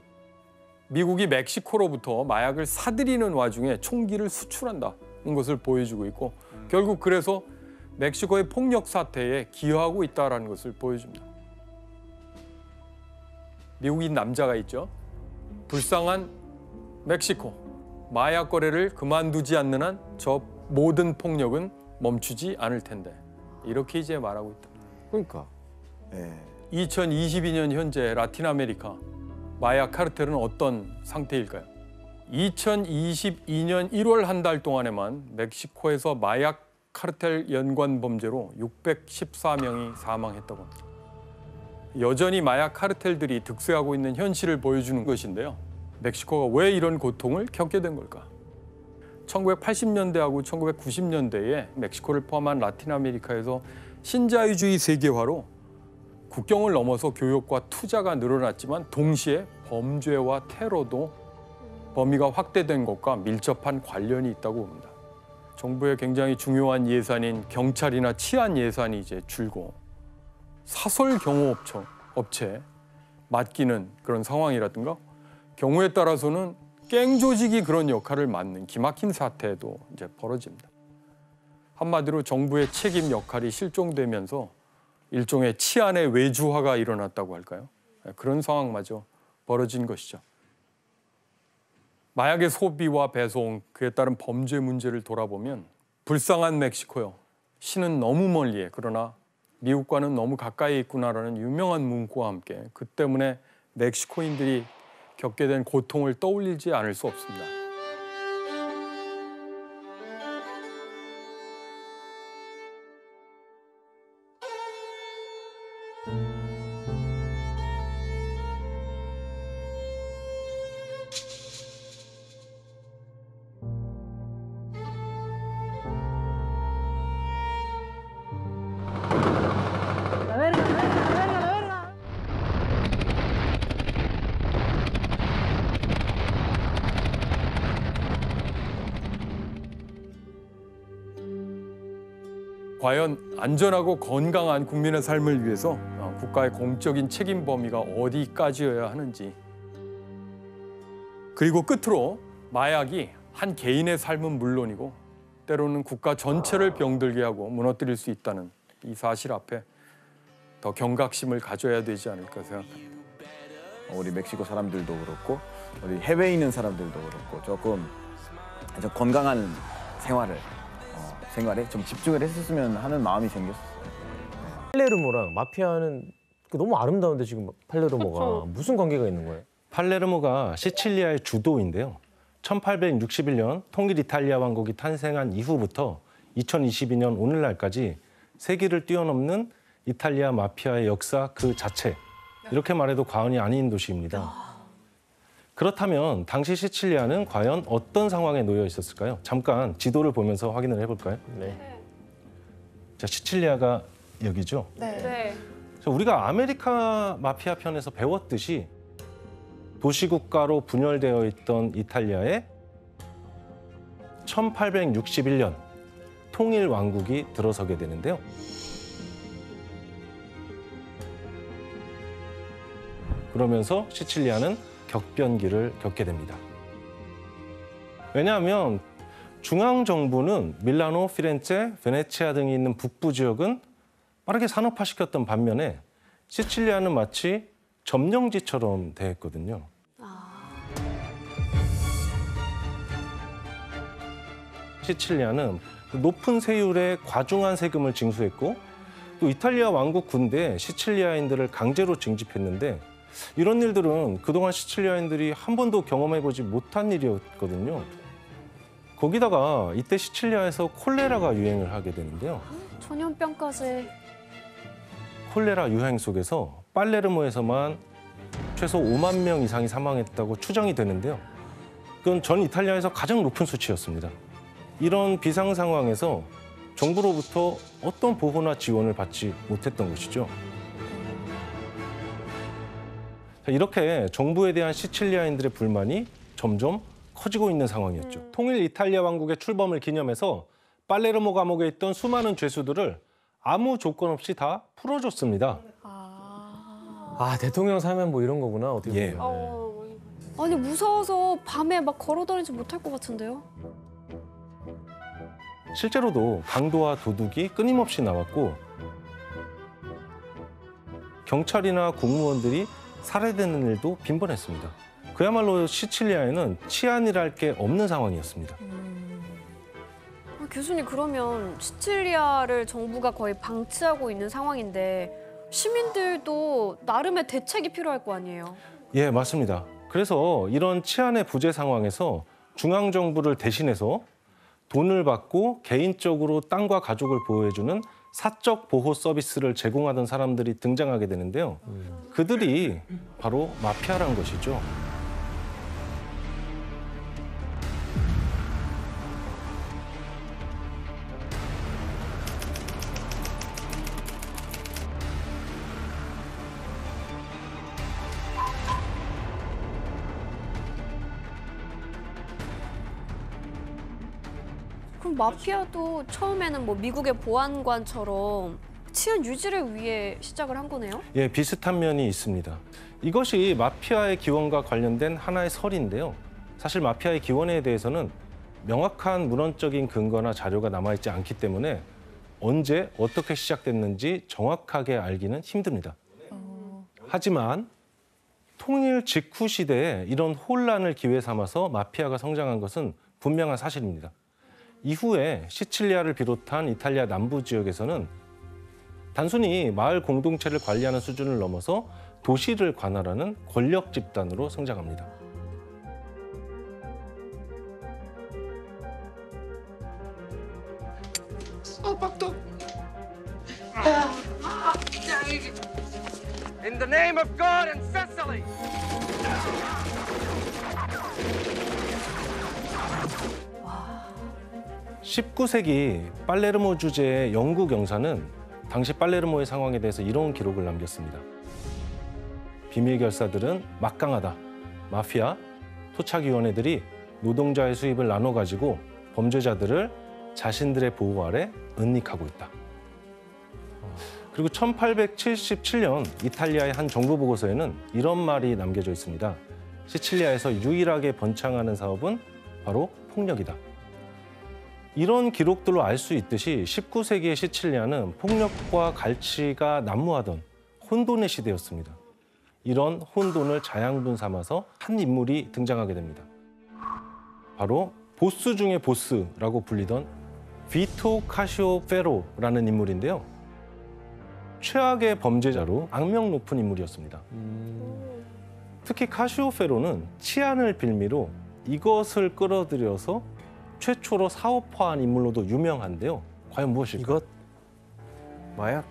미국이 멕시코로부터 마약을 사들이는 와중에 총기를 수출한다는 것을 보여주고 있고 결국 그래서 멕시코의 폭력 사태에 기여하고 있다는 것을 보여줍니다. 미국인 남자가 있죠. 불쌍한 멕시코. 마약 거래를 그만두지 않는 한 저 모든 폭력은 멈추지 않을 텐데. 이렇게 이제 말하고 있다. 그러니까. 2022년 현재 라틴 아메리카 마약 카르텔은 어떤 상태일까요? 2022년 1월 한 달 동안에만 멕시코에서 마약 카르텔 연관 범죄로 614명이 사망했다고 합니다. 여전히 마약 카르텔들이 득세하고 있는 현실을 보여주는 것인데요. 멕시코가 왜 이런 고통을 겪게 된 걸까? 1980년대하고 1990년대에 멕시코를 포함한 라틴 아메리카에서 신자유주의 세계화로 국경을 넘어서 교역과 투자가 늘어났지만 동시에 범죄와 테러도 범위가 확대된 것과 밀접한 관련이 있다고 봅니다. 정부의 굉장히 중요한 예산인 경찰이나 치안 예산이 이제 줄고 사설 경호업체 맡기는 그런 상황이라든가 경우에 따라서는 갱 조직이 그런 역할을 맡는 기막힌 사태도 이제 벌어집니다. 한마디로 정부의 책임 역할이 실종되면서 일종의 치안의 외주화가 일어났다고 할까요? 그런 상황마저 벌어진 것이죠. 마약의 소비와 배송, 그에 따른 범죄 문제를 돌아보면 불쌍한 멕시코요. 신은 너무 멀리에 그러나 미국과는 너무 가까이 있구나라는 유명한 문구와 함께 그 때문에 멕시코인들이 겪게 된 고통을 떠올리지 않을 수 없습니다. 과연 안전하고 건강한 국민의 삶을 위해서 국가의 공적인 책임 범위가 어디까지여야 하는지, 그리고 끝으로 마약이 한 개인의 삶은 물론이고 때로는 국가 전체를 병들게 하고 무너뜨릴 수 있다는 이 사실 앞에 더 경각심을 가져야 되지 않을까 생각합니다. 우리 멕시코 사람들도 그렇고 우리 해외에 있는 사람들도 그렇고 조금 좀 건강한 생활에 좀 집중을 했었으면 하는 마음이 생겼어요. 팔레르모랑 마피아는 너무 아름다운데 지금 팔레르모가 무슨 관계가 있는 거예요? 팔레르모가 시칠리아의 주도인데요. 1861년 통일 이탈리아 왕국이 탄생한 이후부터 2022년 오늘날까지 세기를 뛰어넘는 이탈리아 마피아의 역사 그 자체, 이렇게 말해도 과언이 아닌 도시입니다. 그렇다면 당시 시칠리아는 과연 어떤 상황에 놓여 있었을까요? 잠깐 지도를 보면서 확인을 해볼까요? 네. 자, 시칠리아가 여기죠? 네. 우리가 아메리카 마피아 편에서 배웠듯이 도시국가로 분열되어 있던 이탈리아에 1861년 통일 왕국이 들어서게 되는데요. 그러면서 시칠리아는 격변기를 겪게 됩니다. 왜냐하면 중앙정부는 밀라노, 피렌체, 베네치아 등이 있는 북부 지역은 빠르게 산업화시켰던 반면에 시칠리아는 마치 점령지처럼 대했거든요. 시칠리아는 높은 세율에 과중한 세금을 징수했고 또 이탈리아 왕국 군대에 시칠리아인들을 강제로 징집했는데 이런 일들은 그동안 시칠리아인들이 한 번도 경험해보지 못한 일이었거든요. 거기다가 이때 시칠리아에서 콜레라가 유행을 하게 되는데요. 전염병까지. 콜레라 유행 속에서 팔레르모에서만 최소 5만 명 이상이 사망했다고 추정이 되는데요. 그건 전 이탈리아에서 가장 높은 수치였습니다. 이런 비상 상황에서 정부로부터 어떤 보호나 지원을 받지 못했던 것이죠. 이렇게 정부에 대한 시칠리아인들의 불만이 점점 커지고 있는 상황이었죠. 통일 이탈리아 왕국의 출범을 기념해서 팔레르모 감옥에 있던 수많은 죄수들을 아무 조건 없이 다 풀어줬습니다. 아, 대통령 사면 뭐 이런 거구나, 어떻게 보면. 아니, 무서워서 밤에 막 걸어다니지 못할 것 같은데요? 실제로도 강도와 도둑이 끊임없이 나왔고 경찰이나 공무원들이 살해되는 일도 빈번했습니다. 그야말로 시칠리아에는 치안이랄 게 없는 상황이었습니다. 교수님, 그러면 시칠리아를 정부가 거의 방치하고 있는 상황인데 시민들도 나름의 대책이 필요할 거 아니에요? 예, 맞습니다. 그래서 이런 치안의 부재 상황에서 중앙정부를 대신해서 돈을 받고 개인적으로 땅과 가족을 보호해주는 사적 보호 서비스를 제공하던 사람들이 등장하게 되는데요. 그들이 바로 마피아란 것이죠. 그럼 마피아도 처음에는 뭐 미국의 보안관처럼 치안 유지를 위해 시작을 한 거네요? 예, 비슷한 면이 있습니다. 이것이 마피아의 기원과 관련된 하나의 설인데요. 사실 마피아의 기원에 대해서는 명확한 문헌적인 근거나 자료가 남아있지 않기 때문에 언제 어떻게 시작됐는지 정확하게 알기는 힘듭니다. 하지만 통일 직후 시대에 이런 혼란을 기회 삼아서 마피아가 성장한 것은 분명한 사실입니다. 이후에 시칠리아를 비롯한 이탈리아 남부 지역에서는 단순히 마을 공동체를 관리하는 수준을 넘어서 도시를 관할하는 권력 집단으로 성장합니다. In the name of God and Cecily. 19세기 팔레르모 주재의 영국 영사는 당시 팔레르모의 상황에 대해서 이런 기록을 남겼습니다. 비밀 결사들은 막강하다. 마피아, 토착위원회들이 노동자의 수입을 나눠 가지고 범죄자들을 자신들의 보호 아래 은닉하고 있다. 그리고 1877년 이탈리아의 한 정부 보고서에는 이런 말이 남겨져 있습니다. 시칠리아에서 유일하게 번창하는 사업은 바로 폭력이다. 이런 기록들로 알 수 있듯이 19세기의 시칠리아는 폭력과 갈취가 난무하던 혼돈의 시대였습니다. 이런 혼돈을 자양분 삼아서 한 인물이 등장하게 됩니다. 바로 보스 중의 보스라고 불리던 비토 카시오페로라는 인물인데요. 최악의 범죄자로 악명 높은 인물이었습니다. 특히 카시오페로는 치안을 빌미로 이것을 끌어들여서 최초로 사업화한 인물로도 유명한데요. 과연 무엇일까요? 이것? 마약?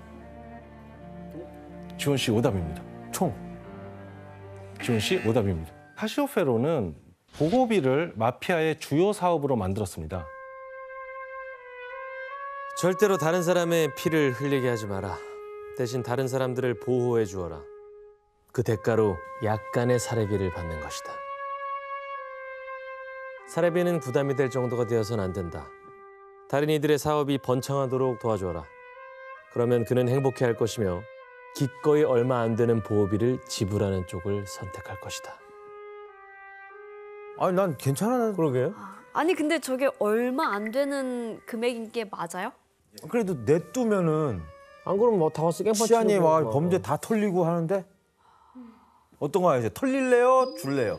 지원 씨 오답입니다. 총. 지원 씨 오답입니다. 카시오페로는 보호비를 마피아의 주요 사업으로 만들었습니다. 절대로 다른 사람의 피를 흘리게 하지 마라. 대신 다른 사람들을 보호해 주어라. 그 대가로 약간의 사례비를 받는 것이다. 사례비는 부담이 될 정도가 되어서는 안 된다. 다른 이들의 사업이 번창하도록 도와줘라. 그러면 그는 행복해할 것이며 기꺼이 얼마 안 되는 보호비를 지불하는 쪽을 선택할 것이다. 아니 난 괜찮아. 그러게요. 아니 근데 저게 얼마 안 되는 금액인 게 맞아요? 그래도 냅두면은 안 그러면 뭐 다 와서 깽판 치안이 치고 와 막. 범죄 다 털리고 하는데 어떤 거야 이제 털릴래요? 줄래요?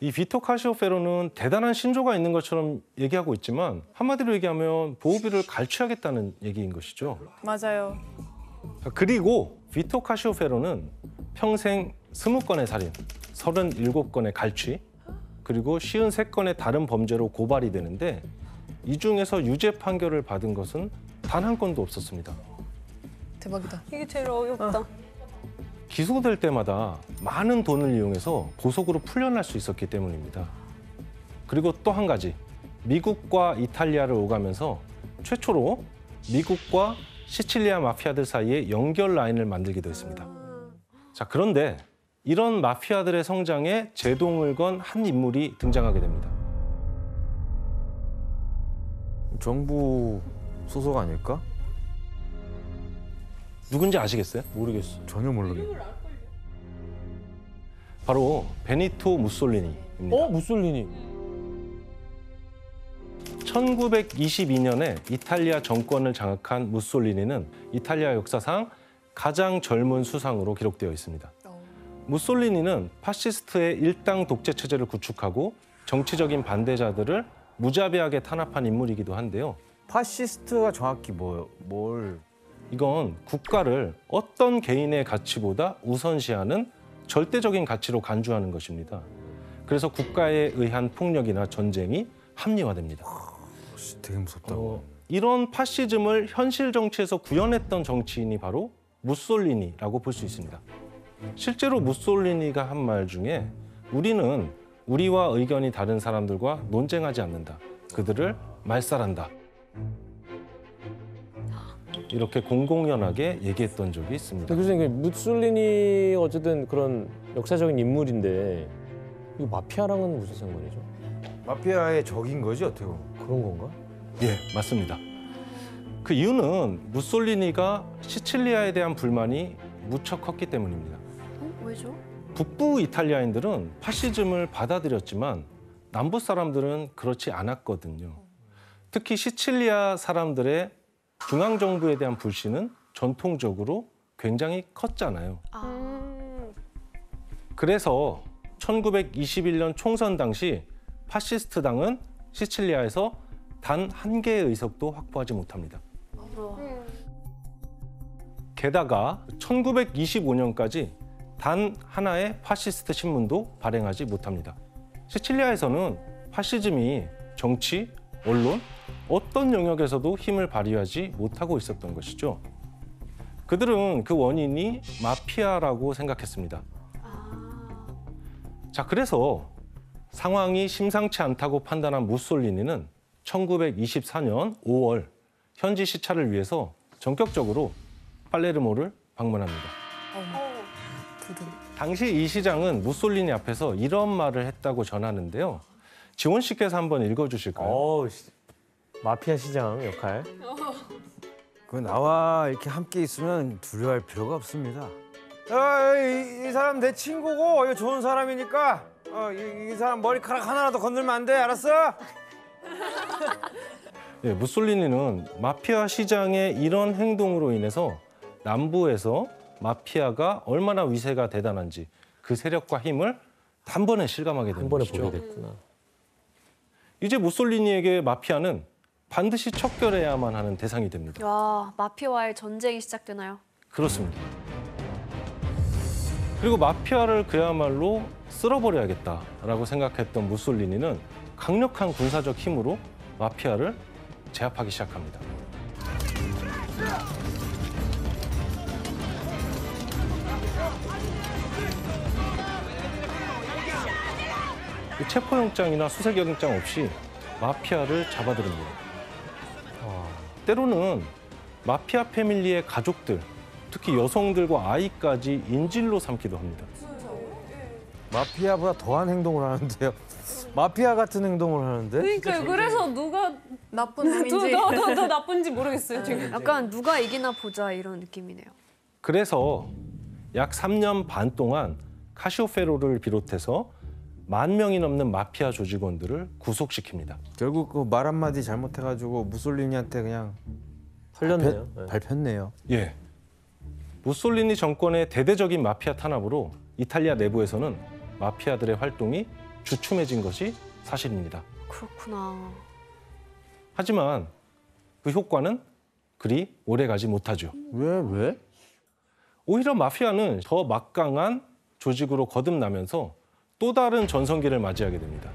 이 비토 카시오페로는 대단한 신조가 있는 것처럼 얘기하고 있지만 한마디로 얘기하면 보호비를 갈취하겠다는 얘기인 것이죠. 맞아요. 그리고 비토 카시오페로는 평생 20건의 살인, 37건의 갈취, 그리고 53건의 다른 범죄로 고발이 되는데 이 중에서 유죄 판결을 받은 것은 단 한 건도 없었습니다. 대박이다. 이게 제일 어이없다. 기소될 때마다 많은 돈을 이용해서 고속으로 풀려날 수 있었기 때문입니다. 그리고 또 한 가지, 미국과 이탈리아를 오가면서 최초로 미국과 시칠리아 마피아들 사이에 연결 라인을 만들기도 했습니다. 자, 그런데 이런 마피아들의 성장에 제동을 건 한 인물이 등장하게 됩니다. 정부 소속 아닐까? 누군지 아시겠어요? 모르겠어. 전혀 모르겠네. 바로 베니토 무솔리니입니다. 무솔리니. 1922년에 이탈리아 정권을 장악한 무솔리니는 이탈리아 역사상 가장 젊은 수상으로 기록되어 있습니다. 무솔리니는 파시스트의 일당 독재 체제를 구축하고 정치적인 반대자들을 무자비하게 탄압한 인물이기도 한데요. 파시스트가 정확히 뭘? 이건 국가를 어떤 개인의 가치보다 우선시하는 절대적인 가치로 간주하는 것입니다. 그래서 국가에 의한 폭력이나 전쟁이 합리화됩니다. 되게 무섭다. 이런 파시즘을 현실 정치에서 구현했던 정치인이 바로 무솔리니라고 볼 수 있습니다. 실제로 무솔리니가 한 말 중에 우리는 우리와 의견이 다른 사람들과 논쟁하지 않는다. 그들을 말살한다. 이렇게 공공연하게 얘기했던 적이 있습니다. 그래서 무솔리니 어쨌든 그런 역사적인 인물인데 이거 마피아랑은 무슨 상관이죠? 마피아의 적인 거지 어떻게 보면. 그런 건가? 예, 맞습니다. 그 이유는 무솔리니가 시칠리아에 대한 불만이 무척 컸기 때문입니다. 왜죠? 북부 이탈리아인들은 파시즘을 받아들였지만 남부 사람들은 그렇지 않았거든요. 특히 시칠리아 사람들의 중앙정부에 대한 불신은 전통적으로 굉장히 컸잖아요. 그래서 1921년 총선 당시 파시스트 당은 시칠리아에서 단 한 개의 의석도 확보하지 못합니다. 게다가 1925년까지 단 하나의 파시스트 신문도 발행하지 못합니다. 시칠리아에서는 파시즘이 정치, 언론, 어떤 영역에서도 힘을 발휘하지 못하고 있었던 것이죠. 그들은 그 원인이 마피아라고 생각했습니다. 자, 그래서 상황이 심상치 않다고 판단한 무솔리니는 1924년 5월 현지 시찰을 위해서 전격적으로 팔레르모를 방문합니다. 당시 이 시장은 무솔리니 앞에서 이런 말을 했다고 전하는데요. 지원 씨께서 한번 읽어주실까요? 마피아 시장 역할. 그 나와 이렇게 함께 있으면 두려워할 필요가 없습니다. 이 사람 내 친구고 이거 좋은 사람이니까 이 사람 머리카락 하나라도 건들면 안 돼, 알았어? 예, 무솔리니는 마피아 시장의 이런 행동으로 인해서 남부에서 마피아가 얼마나 위세가 대단한지 그 세력과 힘을 단번에 실감하게 되는 것이죠. 보게 됐구나. 이제 무솔리니에게 마피아는 반드시 척결해야만 하는 대상이 됩니다. 와, 마피아와의 전쟁이 시작되나요? 그렇습니다. 그리고 마피아를 그야말로 쓸어버려야겠다라고 생각했던 무솔리니는 강력한 군사적 힘으로 마피아를 제압하기 시작합니다. 체포영장이나 수색영장 없이 마피아를 잡아들입니다. 때로는 마피아 패밀리의 가족들, 특히 여성들과 아이까지 인질로 삼기도 합니다. 마피아보다 더한 행동을 하는데요. 마피아 같은 행동을 하는데? 그러니까요. 그래서 누가 나쁜 놈인지 더 나쁜지 모르겠어요 지금. 약간 누가 이기나 보자 이런 느낌이네요. 그래서 약 3년 반 동안 카시오페로를 비롯해서 10,000명이 넘는 마피아 조직원들을 구속시킵니다. 결국 그 말 한마디 잘못해가지고 무솔리니한테 그냥 털렸네요. 밟혔네요. 예. 무솔리니 정권의 대대적인 마피아 탄압으로 이탈리아 내부에서는 마피아들의 활동이 주춤해진 것이 사실입니다. 그렇구나. 하지만 그 효과는 그리 오래가지 못하죠. 왜? 오히려 마피아는 더 막강한 조직으로 거듭나면서 또 다른 전성기를 맞이하게 됩니다.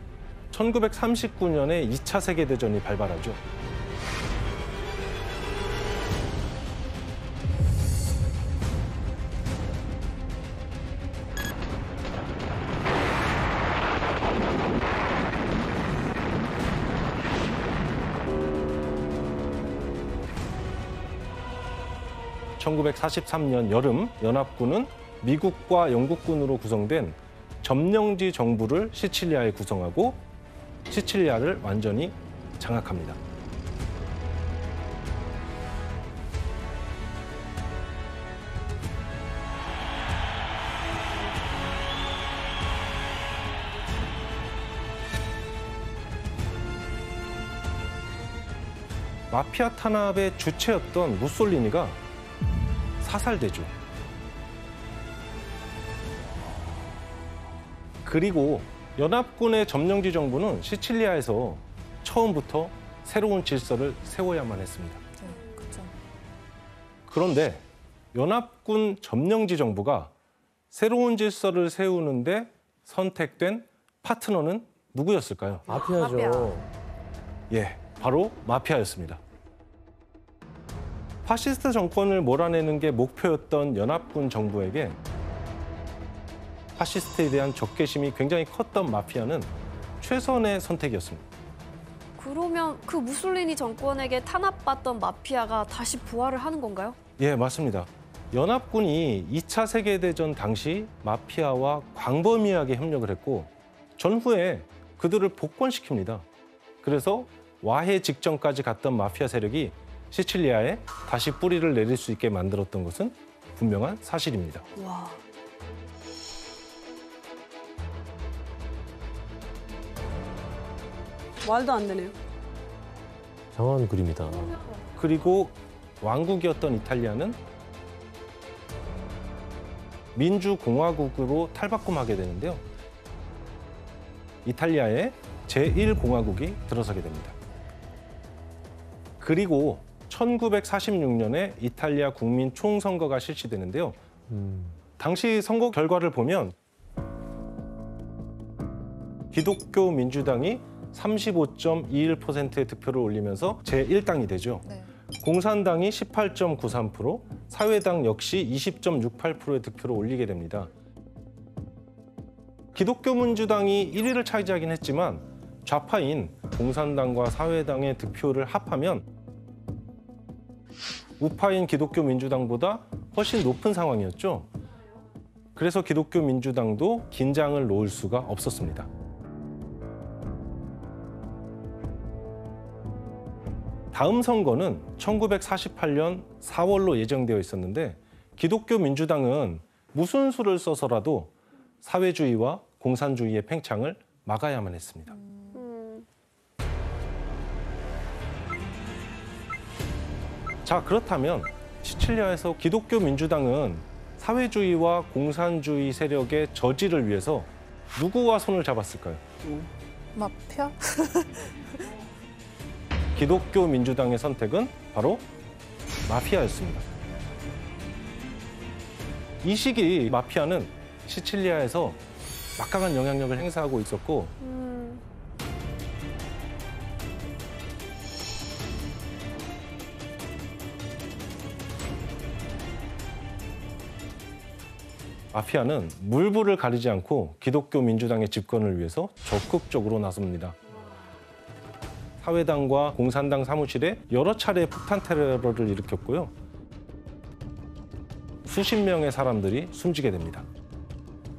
1939년에 2차 세계대전이 발발하죠. (1943년) 여름 연합군은 미국과 영국군으로 구성된 점령지 정부를 시칠리아에 구성하고 시칠리아를 완전히 장악합니다. 마피아 탄압의 주체였던 무솔리니가 사살되죠. 그리고 연합군의 점령지 정부는 시칠리아에서 처음부터 새로운 질서를 세워야만 했습니다. 그렇죠. 그런데 연합군 점령지 정부가 새로운 질서를 세우는데 선택된 파트너는 누구였을까요? 마피아죠. 예, 바로 마피아였습니다. 파시스트 정권을 몰아내는 게 목표였던 연합군 정부에게 파시스트에 대한 적개심이 굉장히 컸던 마피아는 최선의 선택이었습니다. 그러면 그 무솔리니 정권에게 탄압받던 마피아가 다시 부활을 하는 건가요? 예, 맞습니다. 연합군이 2차 세계대전 당시 마피아와 광범위하게 협력을 했고 전후에 그들을 복권시킵니다. 그래서 와해 직전까지 갔던 마피아 세력이 시칠리아에 다시 뿌리를 내릴 수 있게 만들었던 것은 분명한 사실입니다. 와. 말도 안 되네요. 장황한 그림이다. 그리고 왕국이었던 이탈리아는 민주공화국으로 탈바꿈하게 되는데요. 이탈리아의 제1공화국이 들어서게 됩니다. 그리고 1946년에 이탈리아 국민 총선거가 실시되는데요. 당시 선거 결과를 보면 기독교 민주당이 35.21%의 득표를 올리면서 제1당이 되죠. 네. 공산당이 18.93%, 사회당 역시 20.68%의 득표를 올리게 됩니다. 기독교 민주당이 1위를 차지하긴 했지만 좌파인 공산당과 사회당의 득표를 합하면 우파인 기독교 민주당보다 훨씬 높은 상황이었죠. 그래서 기독교 민주당도 긴장을 놓을 수가 없었습니다. 다음 선거는 1948년 4월로 예정되어 있었는데 기독교 민주당은 무슨 수를 써서라도 사회주의와 공산주의의 팽창을 막아야만 했습니다. 자, 그렇다면 시칠리아에서 기독교 민주당은 사회주의와 공산주의 세력의 저지를 위해서 누구와 손을 잡았을까요? 마피아? 기독교 민주당의 선택은 바로 마피아였습니다. 이 시기 마피아는 시칠리아에서 막강한 영향력을 행사하고 있었고 마피아는 물불을 가리지 않고 기독교 민주당의 집권을 위해서 적극적으로 나섭니다. 사회당과 공산당 사무실에 여러 차례 폭탄 테러를 일으켰고요. 수십 명의 사람들이 숨지게 됩니다.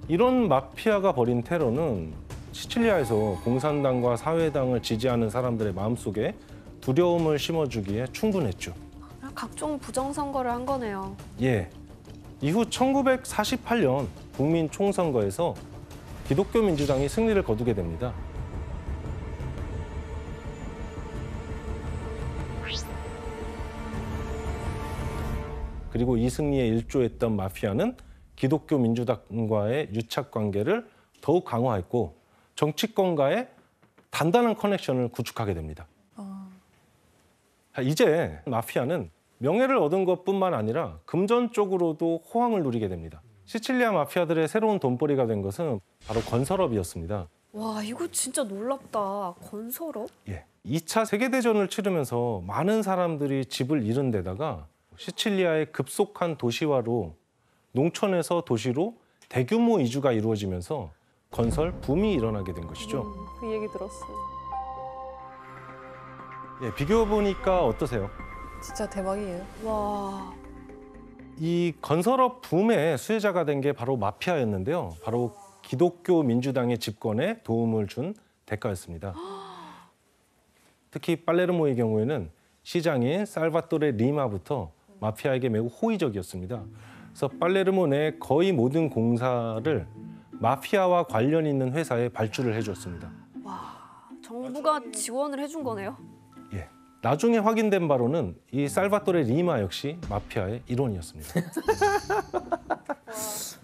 이런 마피아가 벌인 테러는 시칠리아에서 공산당과 사회당을 지지하는 사람들의 마음속에 두려움을 심어주기에 충분했죠. 각종 부정선거를 한 거네요. 예. 이후 1948년 국민 총선거에서 기독교 민주당이 승리를 거두게 됩니다. 그리고 이 승리에 일조했던 마피아는 기독교 민주당과의 유착 관계를 더욱 강화했고 정치권과의 단단한 커넥션을 구축하게 됩니다. 이제 마피아는 명예를 얻은 것뿐만 아니라 금전적으로도 호황을 누리게 됩니다. 시칠리아 마피아들의 새로운 돈벌이가 된 것은 바로 건설업이었습니다. 와, 이거 진짜 놀랍다. 건설업? 예. 2차 세계대전을 치르면서 많은 사람들이 집을 잃은 데다가 시칠리아의 급속한 도시화로 농촌에서 도시로 대규모 이주가 이루어지면서 건설 붐이 일어나게 된 것이죠. 그 얘기 들었어요. 예, 비교해보니까 어떠세요? 진짜 대박이에요. 와. 이 건설업 붐의 수혜자가 된 게 바로 마피아였는데요. 바로 기독교 민주당의 집권에 도움을 준 대가였습니다. 특히 팔레르모의 경우에는 시장인 살바토레 리마부터 마피아에게 매우 호의적이었습니다. 그래서 팔레르모 내 거의 모든 공사를 마피아와 관련 있는 회사에 발주를 해줬습니다. 와, 정부가 지원을 해준 거네요. 예. 나중에 확인된 바로는 이 살바토레 리마 역시 마피아의 일원이었습니다.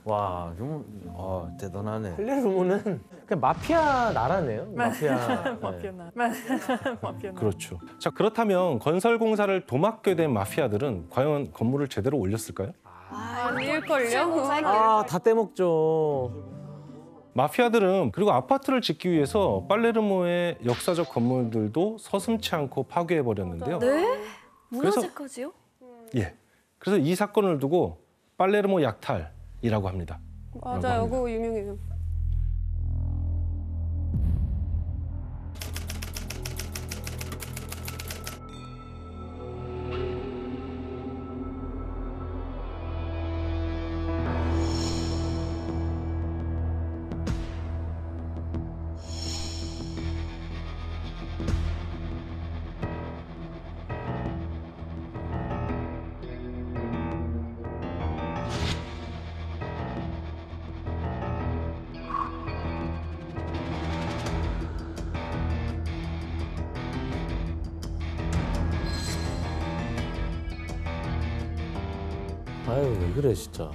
와, 좀 대단하네. 팔레르모는 그냥 마피아 나라네요. 마피아. 마피아나. 마피아나. 그렇죠. 자, 그렇다면 건설 공사를 도맡게 된 마피아들은 과연 건물을 제대로 올렸을까요? 아닐걸요? 다 떼먹죠. 마피아들은 그리고 아파트를 짓기 위해서 팔레르모의 역사적 건물들도 서슴지 않고 파괴해버렸는데요. 네? 문화재까지요? 예. 그래서 이 사건을 두고 팔레르모 약탈이라고 합니다. 맞아요, 그거 유명해요. 아유 왜 그래 진짜.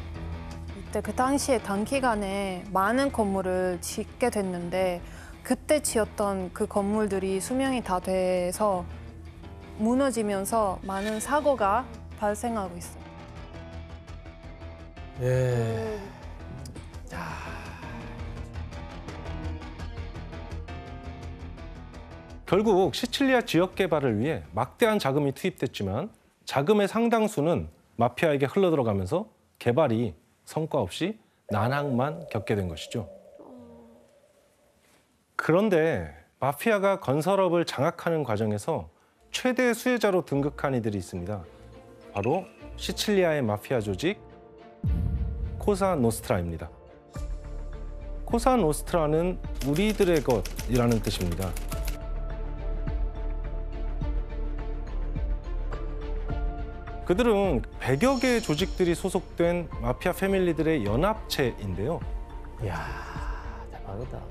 그때 그 당시에 단기간에 많은 건물을 짓게 됐는데 그때 지었던 그 건물들이 수명이 다 돼서 무너지면서 많은 사고가 발생하고 있어요. 예. 결국 시칠리아 지역 개발을 위해 막대한 자금이 투입됐지만 자금의 상당수는 마피아에게 흘러들어가면서 개발이 성과 없이 난항만 겪게 된 것이죠. 그런데 마피아가 건설업을 장악하는 과정에서 최대 수혜자로 등극한 이들이 있습니다. 바로 시칠리아의 마피아 조직 코사 노스트라입니다. 코사 노스트라는 우리들의 것이라는 뜻입니다. 그들은 100여 개의 조직들이 소속된 마피아 패밀리들의 연합체인데요. 이야, 대박이다.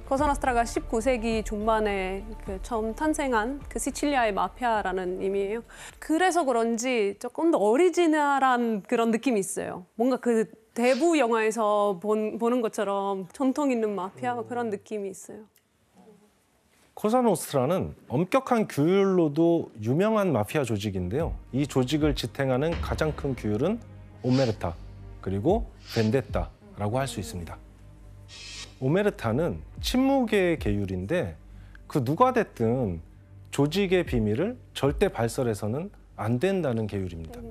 코사노스트라가 19세기 중반에 그 처음 탄생한 그 시칠리아의 마피아라는 의미예요. 그래서 그런지 조금 더 오리지널한 그런 느낌이 있어요. 뭔가 그 대부 영화에서 보는 것처럼 전통 있는 마피아 그런 느낌이 있어요. 코사노스트라는 엄격한 규율로도 유명한 마피아 조직인데요. 이 조직을 지탱하는 가장 큰 규율은 오메르타, 그리고 벤데타라고 할 수 있습니다. 오메르타는 침묵의 계율인데 그 누가 됐든 조직의 비밀을 절대 발설해서는 안 된다는 계율입니다.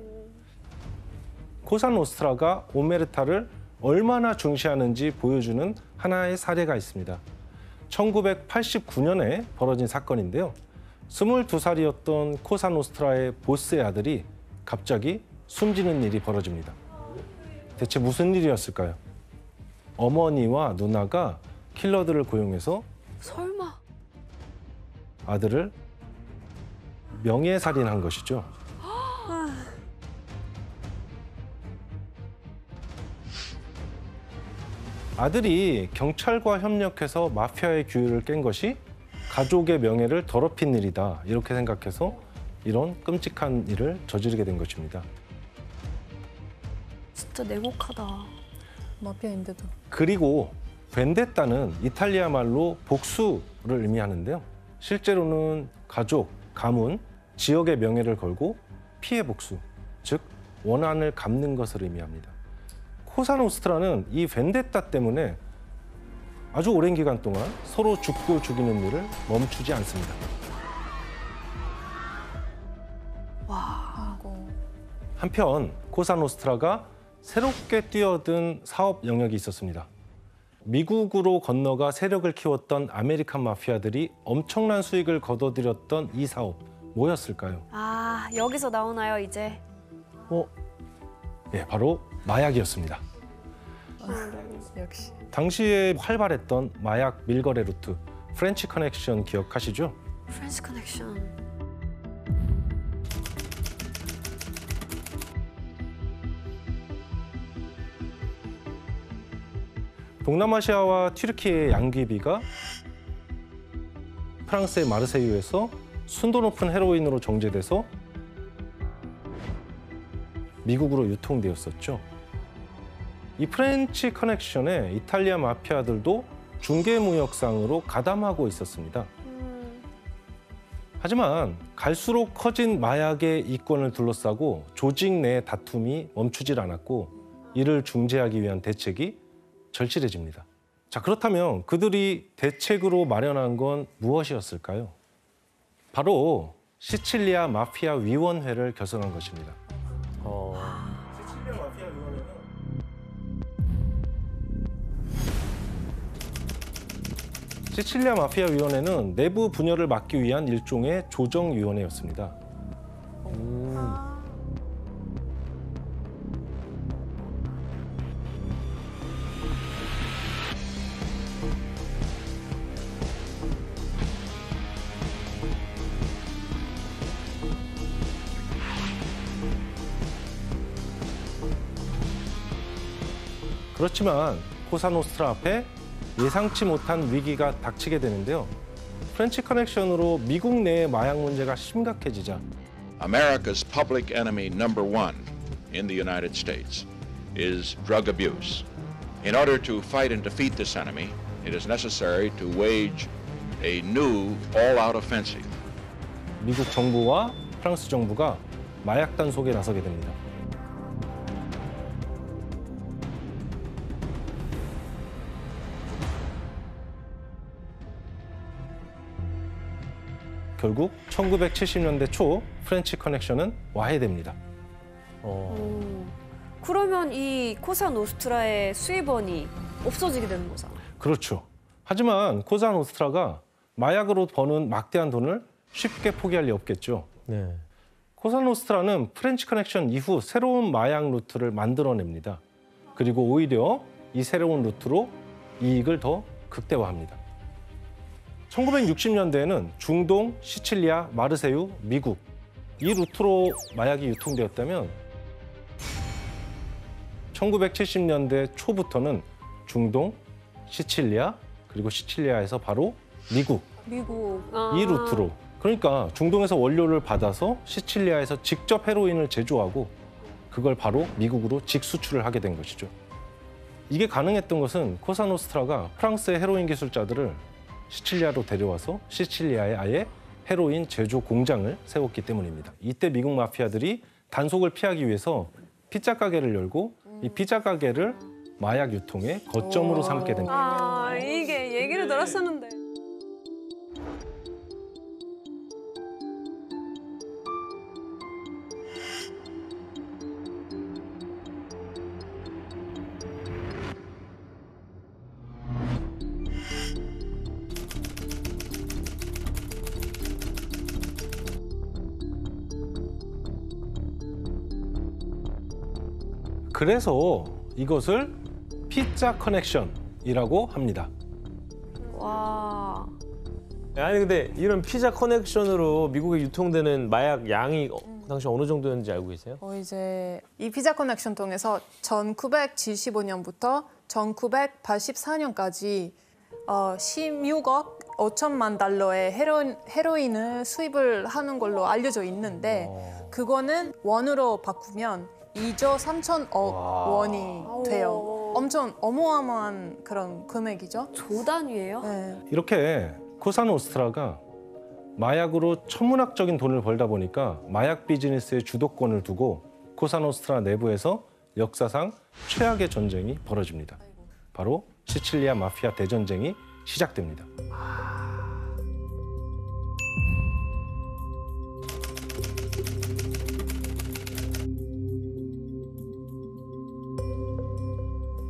코사노스트라가 오메르타를 얼마나 중시하는지 보여주는 하나의 사례가 있습니다. 1989년에 벌어진 사건인데요. 22살이었던 코사노스트라의 보스의 아들이 갑자기 숨지는 일이 벌어집니다. 대체 무슨 일이었을까요? 어머니와 누나가 킬러들을 고용해서 설마 아들을 명예살인한 것이죠. 아들이 경찰과 협력해서 마피아의 규율을 깬 것이 가족의 명예를 더럽힌 일이다. 이렇게 생각해서 이런 끔찍한 일을 저지르게 된 것입니다. 진짜 냉혹하다. 마피아인데도. 그리고 벤데타는 이탈리아 말로 복수를 의미하는데요. 실제로는 가족, 가문, 지역의 명예를 걸고 피해 복수, 즉 원한을 갚는 것을 의미합니다. 코사노스트라는 이 벤데타 때문에 아주 오랜 기간 동안 서로 죽고 죽이는 일을 멈추지 않습니다. 와. 한편 코사노스트라가 새롭게 뛰어든 사업 영역이 있었습니다. 미국으로 건너가 세력을 키웠던 아메리칸 마피아들이 엄청난 수익을 거둬들였던 이 사업, 뭐였을까요? 아, 여기서 나오나요, 이제? 예, 바로 마약이었습니다. 역시. 당시에 활발했던 마약 밀거래 루트, 프렌치 커넥션 기억하시죠? 프렌치 커넥션. 동남아시아와 튀르키예의 양귀비가 프랑스의 마르세유에서 순도 높은 헤로인으로 정제돼서 미국으로 유통되었었죠. 이 프렌치 커넥션에 이탈리아 마피아들도 중개무역상으로 가담하고 있었습니다. 하지만 갈수록 커진 마약의 이권을 둘러싸고 조직 내 다툼이 멈추질 않았고 이를 중재하기 위한 대책이 절실해집니다. 자, 그렇다면 그들이 대책으로 마련한 건 무엇이었을까요? 바로 시칠리아 마피아 위원회를 결성한 것입니다. 시칠리아 마피아 위원회는 시칠리아 마피아 위원회는 내부 분열을 막기 위한 일종의 조정위원회였습니다. 그렇지만 코사노스트라 앞에 예상치 못한 위기가 닥치게 되는데요. 프렌치 커넥션으로 미국 내의 마약 문제가 심각해지자 America's public enemy number one in the United States is drug abuse. In order to fight and defeat this enemy, it is necessary to wage a new all-out offensive. 미국 정부와 프랑스 정부가 마약 단속에 나서게 됩니다. 결국 1970년대 초 프렌치 커넥션은 와해됩니다. 그러면 이 코사노스트라의 수입원이 없어지게 되는 거잖아요. 그렇죠. 하지만 코사노스트라가 마약으로 버는 막대한 돈을 쉽게 포기할 리 없겠죠. 네. 코사노스트라는 프렌치 커넥션 이후 새로운 마약 루트를 만들어냅니다. 그리고 오히려 이 새로운 루트로 이익을 더 극대화합니다. 1960년대에는 중동, 시칠리아, 마르세유, 미국 이 루트로 마약이 유통되었다면 1970년대 초부터는 중동, 시칠리아, 그리고 시칠리아에서 바로 미국 이 루트로 그러니까 중동에서 원료를 받아서 시칠리아에서 직접 헤로인을 제조하고 그걸 바로 미국으로 직수출을 하게 된 것이죠. 이게 가능했던 것은 코사노스트라가 프랑스의 헤로인 기술자들을 시칠리아로 데려와서 시칠리아에 아예 헤로인 제조 공장을 세웠기 때문입니다. 이때 미국 마피아들이 단속을 피하기 위해서 피자 가게를 열고 이 피자 가게를 마약 유통의 거점으로 삼게 됩니다. 이게 얘기를 들었었는데. 그래서 이것을 피자 커넥션이라고 합니다. 와. 아니 근데 이런 피자 커넥션으로 미국에 유통되는 마약 양이 당시 어느 정도였는지 알고 계세요? 이제 이 피자 커넥션 통해서 1975년부터 1984년까지 16억 5천만 달러의 헤로인을 수입을 하는 걸로 알려져 있는데 그거는 원으로 바꾸면 2조 3천억 원이 돼요. 엄청 어마어마한 그런 금액이죠. 조 단위예요? 네. 이렇게 코사노스트라가 마약으로 천문학적인 돈을 벌다 보니까 마약 비즈니스의 주도권을 두고 코사노스트라 내부에서 역사상 최악의 전쟁이 벌어집니다. 바로 시칠리아 마피아 대전쟁이 시작됩니다.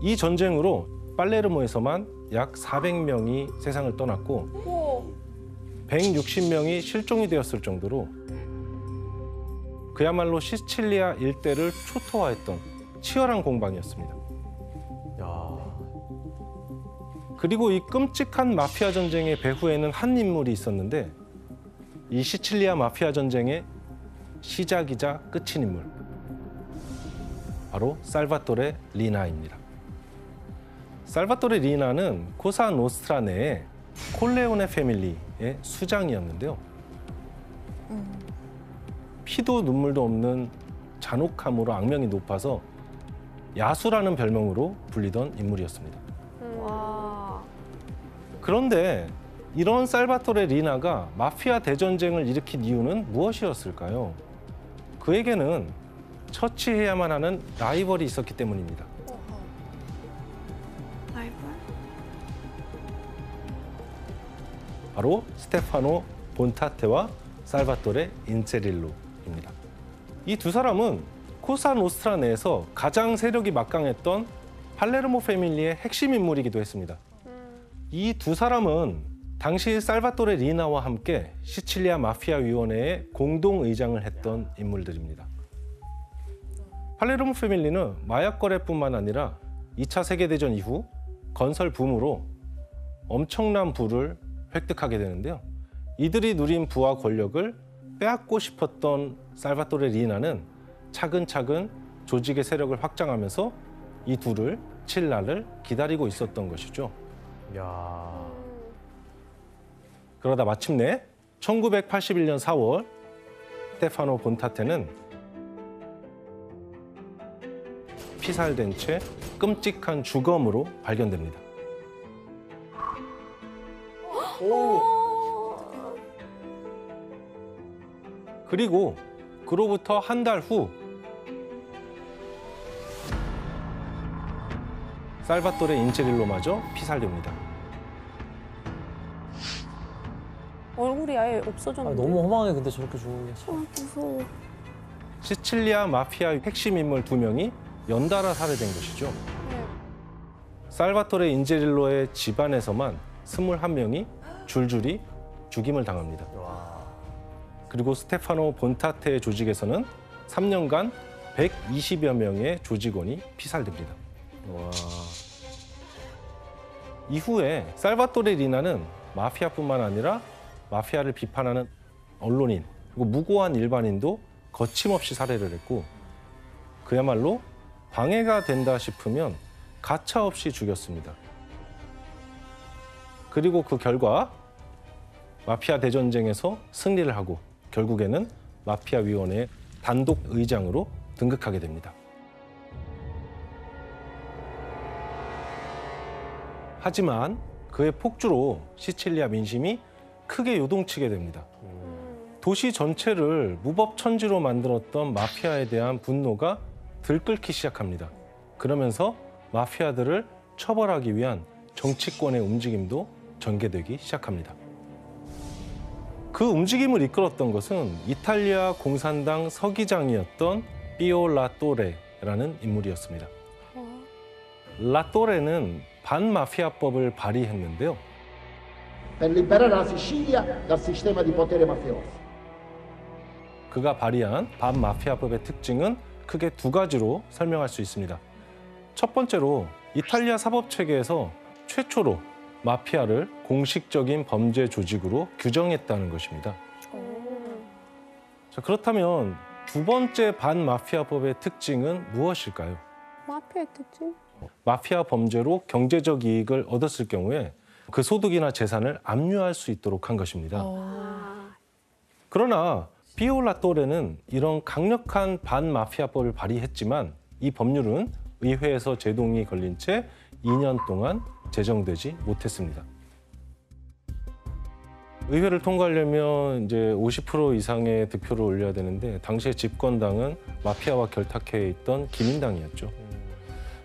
이 전쟁으로 팔레르모에서만 약 400명이 세상을 떠났고 160명이 실종이 되었을 정도로 그야말로 시칠리아 일대를 초토화했던 치열한 공방이었습니다. 그리고 이 끔찍한 마피아 전쟁의 배후에는 한 인물이 있었는데 이 시칠리아 마피아 전쟁의 시작이자 끝인 인물 바로 살바토레 리나입니다. 살바토레 리나는 코사노스트라 내에 콜레오네 패밀리의 수장이었는데요. 피도 눈물도 없는 잔혹함으로 악명이 높아서 야수라는 별명으로 불리던 인물이었습니다. 그런데 이런 살바토레 리나가 마피아 대전쟁을 일으킨 이유는 무엇이었을까요? 그에게는 처치해야만 하는 라이벌이 있었기 때문입니다. 바로 스테파노 본타테와 살바토레 인체릴로입니다. 이 두 사람은 코사노스트라 내에서 가장 세력이 막강했던 팔레르모 패밀리의 핵심 인물이기도 했습니다. 이 두 사람은 당시 살바토레 리나와 함께 시칠리아 마피아 위원회의 공동 의장을 했던 인물들입니다. 팔레르모 패밀리는 마약 거래뿐만 아니라 2차 세계대전 이후 건설 붐으로 엄청난 부를 획득하게 되는데요. 이들이 누린 부와 권력을 빼앗고 싶었던 살바토레 리나는 차근차근 조직의 세력을 확장하면서 이 둘을 칠 날을 기다리고 있었던 것이죠. 그러다 마침내 1981년 4월 스테파노 본타테는 피살된 채 끔찍한 주검으로 발견됩니다. 그리고 그로부터 한 달 후 살바토레 인체릴로마저 피살됩니다. 얼굴이 아예 없어졌는데. 너무 허망해 근데 저렇게 죽는 게. 무서워. 시칠리아 마피아의 핵심 인물 2명이 연달아 살해된 것이죠. 살바토레 인제릴로의 집안에서만 21명이 줄줄이 죽임을 당합니다. 그리고 스테파노 본타테의 조직에서는 3년간 120여 명의 조직원이 피살됩니다. 이후에 살바토레 리나는 마피아뿐만 아니라 마피아를 비판하는 언론인 그리고 무고한 일반인도 거침없이 살해를 했고 그야말로 방해가 된다 싶으면 가차없이 죽였습니다. 그리고 그 결과 마피아 대전쟁에서 승리를 하고 결국에는 마피아 위원회의 단독 의장으로 등극하게 됩니다. 하지만 그의 폭주로 시칠리아 민심이 크게 요동치게 됩니다. 도시 전체를 무법천지로 만들었던 마피아에 대한 분노가 들끓기 시작합니다. 그러면서 마피아들을 처벌하기 위한 정치권의 움직임도 전개되기 시작합니다. 그 움직임을 이끌었던 것은 이탈리아 공산당 서기장이었던 피오 라또레라는 인물이었습니다. 라또레는 반마피아법을 발의했는데요. Per liberare la Sicilia dal sistema di potere mafioso. 그가 발의한 반마피아법의 특징은 크게 두 가지로 설명할 수 있습니다. 첫 번째로 이탈리아 사법체계에서 최초로 마피아를 공식적인 범죄 조직으로 규정했다는 것입니다. 자, 그렇다면 두 번째 반마피아법의 특징은 무엇일까요? 마피아의 특징? 마피아 범죄로 경제적 이익을 얻었을 경우에 그 소득이나 재산을 압류할 수 있도록 한 것입니다. 그러나 피오 라또레는 이런 강력한 반마피아법을 발의했지만 이 법률은 의회에서 제동이 걸린 채 2년 동안 제정되지 못했습니다. 의회를 통과하려면 이제 50% 이상의 득표를 올려야 되는데 당시에 집권당은 마피아와 결탁해 있던 기민당이었죠.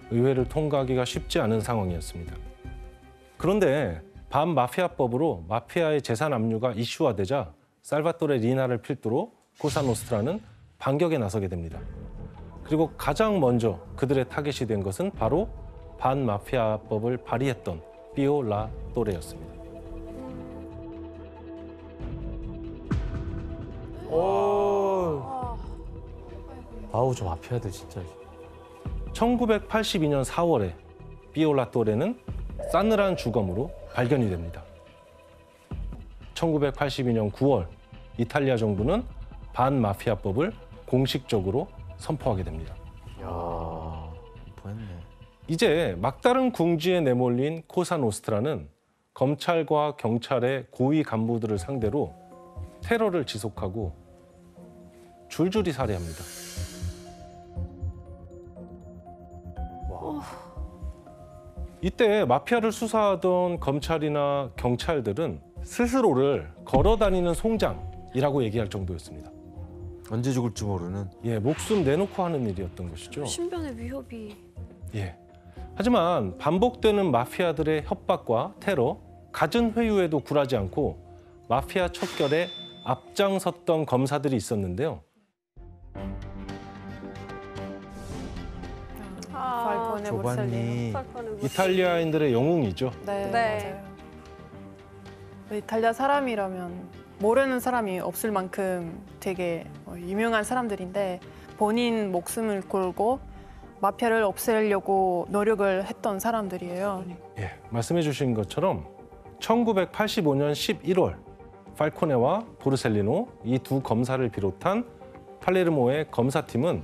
의회를 통과하기가 쉽지 않은 상황이었습니다. 그런데 반마피아법으로 마피아의 재산 압류가 이슈화되자 살바토레 리나를 필두로 코사노스트라는 반격에 나서게 됩니다. 그리고 가장 먼저 그들의 타겟이 된 것은 바로 반마피아법을 발의했던 피오 라또레였습니다. 아우 저 마피아들 진짜. 1982년 4월에 피오 라또레는 싸늘한 주검으로 발견이 됩니다. 1982년 9월 이탈리아 정부는 반마피아법을 공식적으로 선포하게 됩니다. 이제 막다른 궁지에 내몰린 코사노스트라는 검찰과 경찰의 고위 간부들을 상대로 테러를 지속하고 줄줄이 살해합니다. 이때 마피아를 수사하던 검찰이나 경찰들은 스스로를 걸어다니는 송장이라고 얘기할 정도였습니다. 언제 죽을지 모르는. 예, 목숨 내놓고 하는 일이었던 것이죠. 신변의 위협이. 예. 하지만 반복되는 마피아들의 협박과 테러, 갖은 회유에도 굴하지 않고 마피아 척결에 앞장섰던 검사들이 있었는데요. 조반니. 이탈리아인들의 영웅이죠. 네, 네. 맞아요. 이탈리아 사람이라면 모르는 사람이 없을 만큼 되게 유명한 사람들인데 본인 목숨을 걸고 마피아를 없애려고 노력을 했던 사람들이에요. 예, 말씀해 주신 것처럼 1985년 11월 팔코네와 보르셀리노 이 두 검사를 비롯한 팔레르모의 검사팀은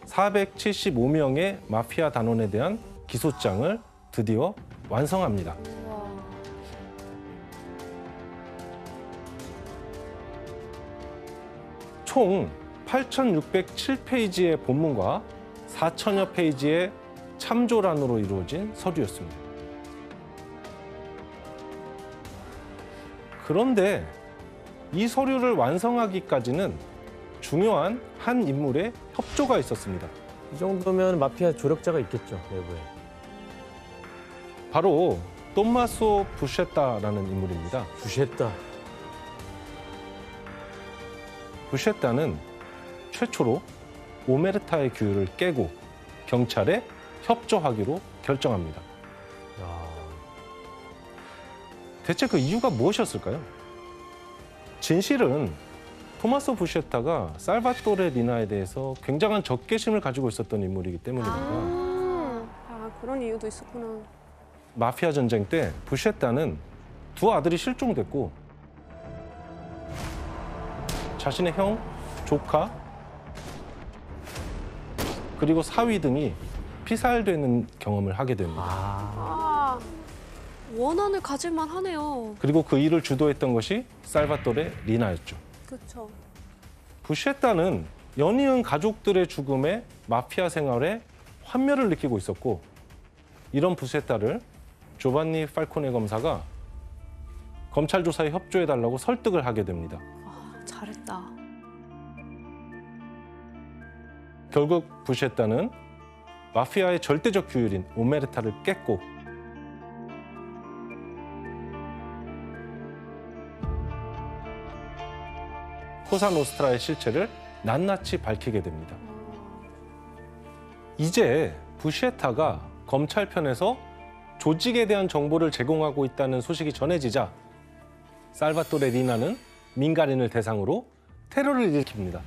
475명의 마피아 단원에 대한 기소장을 드디어 완성합니다. 총 8,607페이지의 본문과 4,000여 페이지의 참조란으로 이루어진 서류였습니다. 그런데 이 서류를 완성하기까지는 중요한 한 인물의 협조가 있었습니다. 이 정도면 마피아 조력자가 있겠죠, 내부에. 바로 톰마소 부셰타라는 인물입니다. 부셰타. 부셰타는 최초로 오메르타의 규율을 깨고 경찰에 협조하기로 결정합니다. 대체 그 이유가 무엇이었을까요? 진실은 토마소 부셰타가 살바토레 리나에 대해서 굉장한 적개심을 가지고 있었던 인물이기 때문입니다. 그런 이유도 있었구나. 마피아 전쟁 때 부셰타는 두 아들이 실종됐고 자신의 형, 조카, 그리고 사위 등이 피살되는 경험을 하게 됩니다. 원한을 가질만 하네요. 그리고 그 일을 주도했던 것이 살바토레 리나였죠. 그렇죠. 부셰타는 연이은 가족들의 죽음에 마피아 생활에 환멸을 느끼고 있었고 이런 부셰타를 조반니 팔코네 검사가 검찰 조사에 협조해달라고 설득을 하게 됩니다. 잘했다. 결국 부셰타는 마피아의 절대적 규율인 오메르타를 깼고 코사노스트라의 실체를 낱낱이 밝히게 됩니다. 이제 부셰타가 검찰 편에서 조직에 대한 정보를 제공하고 있다는 소식이 전해지자 살바토레 리나는 민간인을 대상으로 테러를 일으킵니다.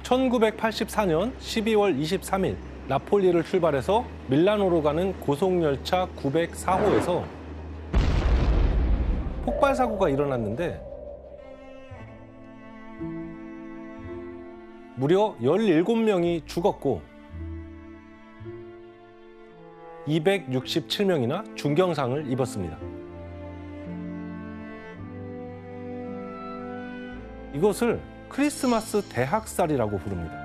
1984년 12월 23일 나폴리를 출발해서 밀라노로 가는 고속열차 904호에서 폭발 사고가 일어났는데 무려 17명이 죽었고 267명이나 중경상을 입었습니다. 이것을 크리스마스 대학살이라고 부릅니다.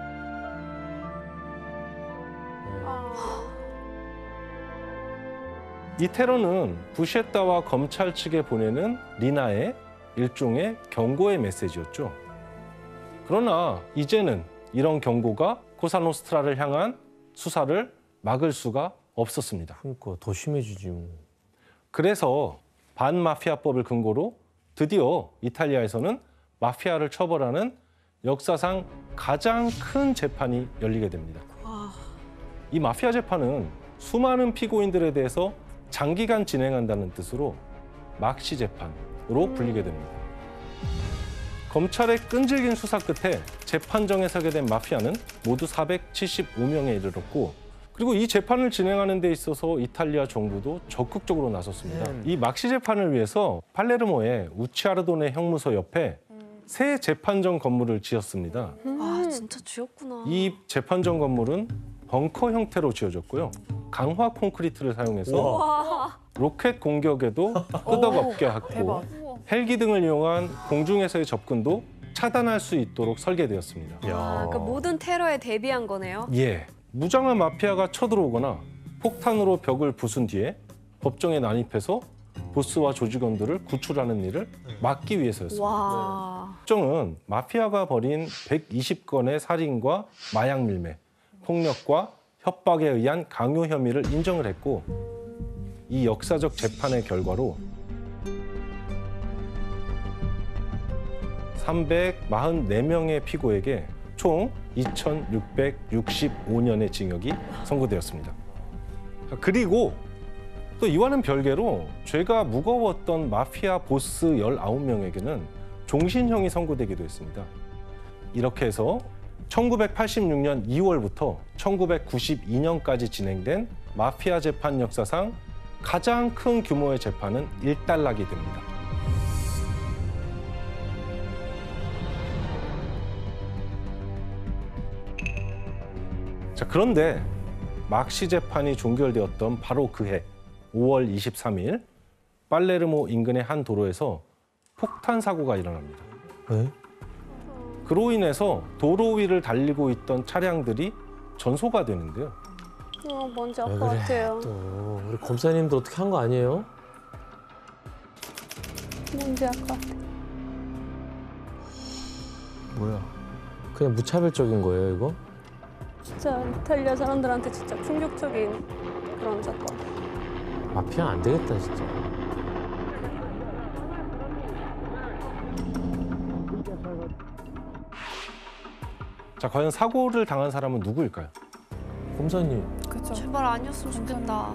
이 테러는 부셰타와 검찰 측에 보내는 리나의 일종의 경고의 메시지였죠. 그러나 이제는 이런 경고가 코사노스트라를 향한 수사를 막을 수가 없었습니다. 그러니까 더 심해지지. 그래서 반마피아법을 근거로 드디어 이탈리아에서는 마피아를 처벌하는 역사상 가장 큰 재판이 열리게 됩니다. 이 마피아 재판은 수많은 피고인들에 대해서 장기간 진행한다는 뜻으로 막시 재판으로 불리게 됩니다. 검찰의 끈질긴 수사 끝에 재판정에 서게 된 마피아는 모두 475명에 이르렀고 그리고 이 재판을 진행하는 데 있어서 이탈리아 정부도 적극적으로 나섰습니다. 이 막시 재판을 위해서 팔레르모의 우치아르도네 형무소 옆에 새 재판정 건물을 지었습니다. 진짜 지었구나. 이 재판정 건물은 벙커 형태로 지어졌고요. 강화 콘크리트를 사용해서 로켓 공격에도 끄덕없게 했고 헬기 등을 이용한 공중에서의 접근도 차단할 수 있도록 설계되었습니다. 그러니까 모든 테러에 대비한 거네요. 예, 무장한 마피아가 쳐들어오거나 폭탄으로 벽을 부순 뒤에 법정에 난입해서 보스와 조직원들을 구출하는 일을 막기 위해서였습니다. 법정은 마피아가 벌인 120건의 살인과 마약 밀매, 폭력과 협박에 의한 강요 혐의를 인정을 했고 이 역사적 재판의 결과로 344명의 피고에게 총 2,665년의 징역이 선고되었습니다. 그리고 또 이와는 별개로 죄가 무거웠던 마피아 보스 19명에게는 종신형이 선고되기도 했습니다. 이렇게 해서 1986년 2월부터 1992년까지 진행된 마피아 재판 역사상 가장 큰 규모의 재판은 일단락이 됩니다. 자, 그런데 막시 재판이 종결되었던 바로 그해 5월 23일 팔레르모 인근의 한 도로에서 폭탄 사고가 일어납니다. 그로 인해서 도로 위를 달리고 있던 차량들이 전소가 되는데요. 뭔지 알 왜 것 그래 같아요. 또 우리 검사님도 어떻게 한 거 아니에요? 뭔지 알 것 같아. 뭐야? 그냥 무차별적인 거예요 이거? 진짜 이탈리아 사람들한테 진짜 충격적인 그런 사건. 마피아 안 되겠다 진짜. 자, 과연 사고를 당한 사람은 누구일까요? 검사님. 그쵸. 제발 아니었으면 좋겠다.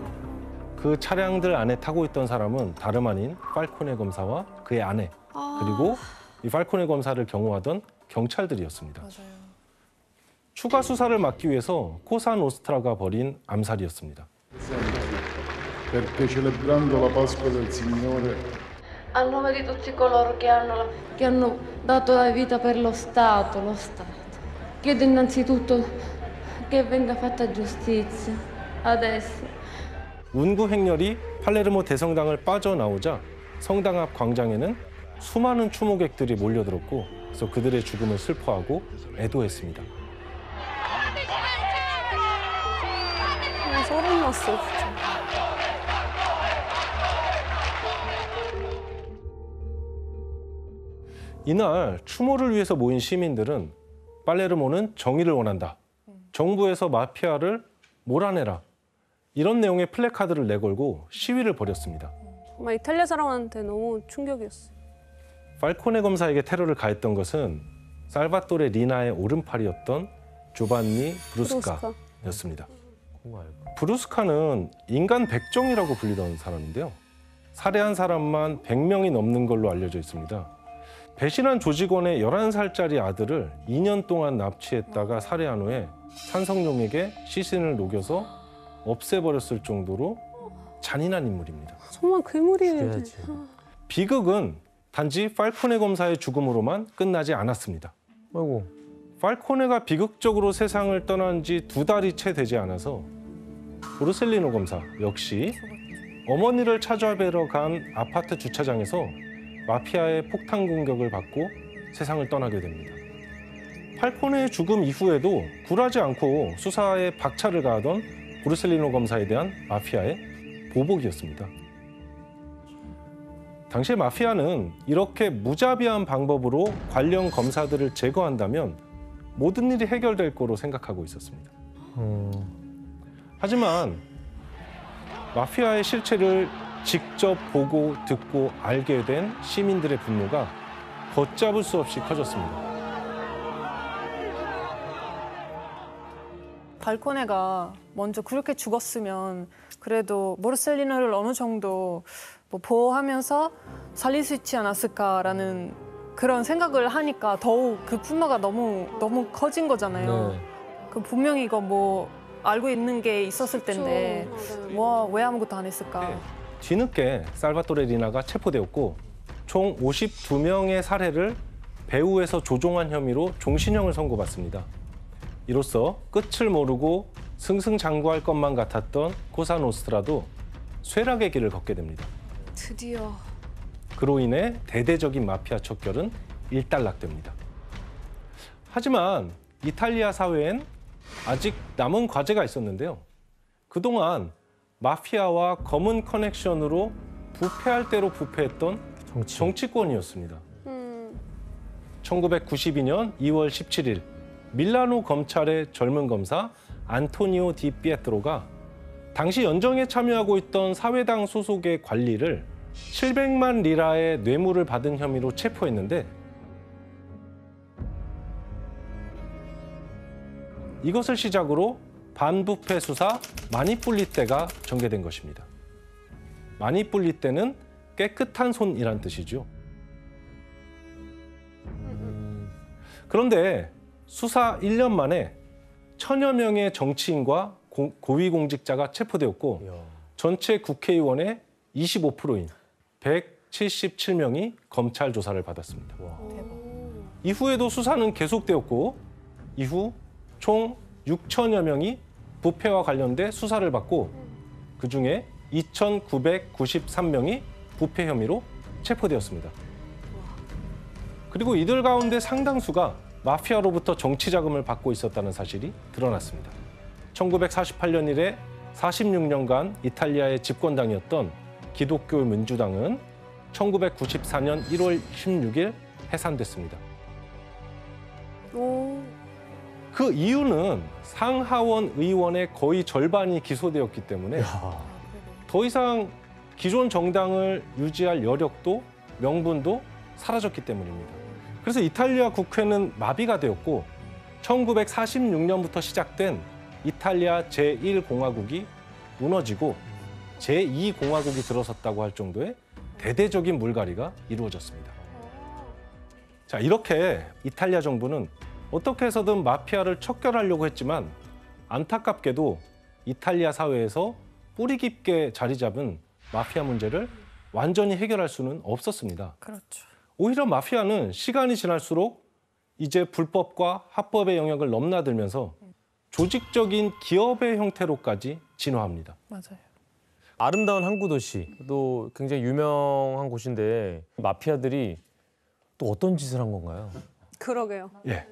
그 차량들 안에 타고 있던 사람은 다름 아닌 팔코네 검사와 그의 아내, 그리고 이 팔코네 검사를 경호하던 경찰들이었습니다. 추가 수사를 막기 위해서 코사노스트라가 벌인 암살이었습니다. Perché celebrando la Pasqua del Signore A nome di tutti coloro che hanno dato la vita per lo Stato. Chiedo innanzitutto che venga fatta giustizia adesso. 운구 행렬이 팔레르모 대성당을 빠져나오자 성당 앞 광장에는 수많은 추모객들이 몰려들었고, 그래서 그들의 죽음을 슬퍼하고 애도했습니다. 소름 났어 진짜. 이날 추모를 위해서 모인 시민들은 팔레르모는 정의를 원한다. 정부에서 마피아를 몰아내라. 이런 내용의 플래카드를 내걸고 시위를 벌였습니다. 정말 이탈리아 사람한테 너무 충격이었어요. 팔코네 검사에게 테러를 가했던 것은 살바토레 리나의 오른팔이었던 조반니 브루스카였습니다. 브루스카는 인간 백정이라고 불리던 사람인데요. 살해한 사람만 100명이 넘는 걸로 알려져 있습니다. 배신한 조직원의 11살짜리 아들을 2년 동안 납치했다가 살해한 후에 산성용액에 시신을 녹여서 없애버렸을 정도로 잔인한 인물입니다. 정말 괴물이에요. 비극은 단지 팔코네 검사의 죽음으로만 끝나지 않았습니다. 아이고. 팔코네가 비극적으로 세상을 떠난 지 2달이 채 되지 않아서 보르셀리노 검사 역시 어머니를 찾아뵈러 간 아파트 주차장에서 마피아의 폭탄 공격을 받고 세상을 떠나게 됩니다. 팔코네의 죽음 이후에도 굴하지 않고 수사에 박차를 가하던 보르셀리노 검사에 대한 마피아의 보복이었습니다. 당시 마피아는 이렇게 무자비한 방법으로 관련 검사들을 제거한다면 모든 일이 해결될 거로 생각하고 있었습니다. 하지만 마피아의 실체를 직접 보고 듣고 알게 된 시민들의 분노가 걷잡을 수 없이 커졌습니다. 발코네가 먼저 그렇게 죽었으면 그래도 보르셀리노를 어느 정도 뭐 보호하면서 살릴 수 있지 않았을까라는 그런 생각을 하니까 더욱 그 분노가 너무 커진 거잖아요. 네. 그 분명히 이거 뭐 알고 있는 게 있었을 텐데 뭐 왜 아무것도 안 했을까? 뒤늦게 살바토레 리나가 체포되었고 총 52명의 살해를 배후에서 조종한 혐의로 종신형을 선고받습니다. 이로써 끝을 모르고 승승장구할 것만 같았던 코사노스트라도 쇠락의 길을 걷게 됩니다. 드디어. 그로 인해 대대적인 마피아 척결은 일단락됩니다. 하지만 이탈리아 사회엔 아직 남은 과제가 있었는데요. 그동안 마피아와 검은 커넥션으로 부패할 대로 부패했던 정치권이었습니다. 1992년 2월 17일 밀라노 검찰의 젊은 검사 안토니오 디 피에트로가 당시 연정에 참여하고 있던 사회당 소속의 관리를 700만 리라의 뇌물을 받은 혐의로 체포했는데 이것을 시작으로 반부패 수사 마니뿔리떼가 전개된 것입니다. 마니뿔리떼는 깨끗한 손이란 뜻이죠. 그런데 수사 1년 만에 1000여 명의 정치인과 고위공직자가 체포되었고 전체 국회의원의 25%인 177명이 검찰 조사를 받았습니다. 이후에도 수사는 계속되었고 이후 총 6천여 명이 부패와 관련돼 수사를 받고 그중에 2,993명이 부패 혐의로 체포되었습니다. 그리고 이들 가운데 상당수가 마피아로부터 정치 자금을 받고 있었다는 사실이 드러났습니다. 1948년 이래 46년간 이탈리아의 집권당이었던 기독교 민주당은 1994년 1월 16일 해산됐습니다. 그 이유는 상하원 의원의 거의 절반이 기소되었기 때문에 더 이상 기존 정당을 유지할 여력도 명분도 사라졌기 때문입니다. 그래서 이탈리아 국회는 마비가 되었고 1946년부터 시작된 이탈리아 제1공화국이 무너지고 제2공화국이 들어섰다고 할 정도의 대대적인 물갈이가 이루어졌습니다. 자, 이렇게 이탈리아 정부는 어떻게 해서든 마피아를 척결하려고 했지만 안타깝게도 이탈리아 사회에서 뿌리 깊게 자리 잡은 마피아 문제를 완전히 해결할 수는 없었습니다. 그렇죠. 오히려 마피아는 시간이 지날수록 이제 불법과 합법의 영역을 넘나들면서 조직적인 기업의 형태로까지 진화합니다. 맞아요. 아름다운 항구 도시도 굉장히 유명한 곳인데 마피아들이 또 어떤 짓을 한 건가요? 그러게요. 예.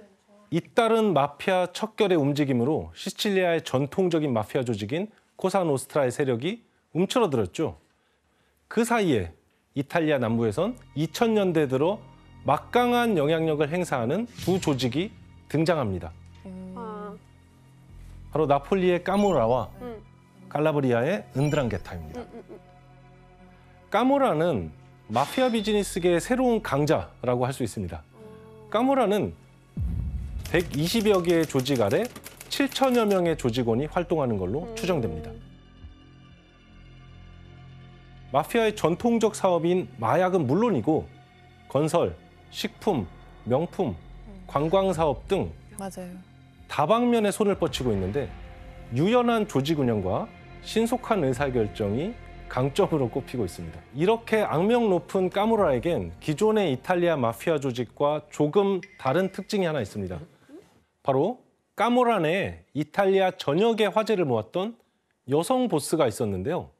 잇따른 마피아 척결의 움직임으로 시칠리아의 전통적인 마피아 조직인 코사노스트라의 세력이 움츠러들었죠. 그 사이에 이탈리아 남부에선 2000년대 들어 막강한 영향력을 행사하는 두 조직이 등장합니다. 바로 나폴리의 까모라와 칼라브리아의 은드랑게타입니다. 까모라는 마피아 비즈니스계의 새로운 강자라고 할 수 있습니다. 까모라는 120여 개의 조직 아래 7천여 명의 조직원이 활동하는 걸로 추정됩니다. 마피아의 전통적 사업인 마약은 물론이고 건설, 식품, 명품, 관광 사업 등 맞아요. 다방면에 손을 뻗치고 있는데 유연한 조직 운영과 신속한 의사결정이 강점으로 꼽히고 있습니다. 이렇게 악명 높은 까모라에겐 기존의 이탈리아 마피아 조직과 조금 다른 특징이 하나 있습니다. 바로 까모라 내에 이탈리아 전역의 화제를 모았던 여성 보스가 있었는데요.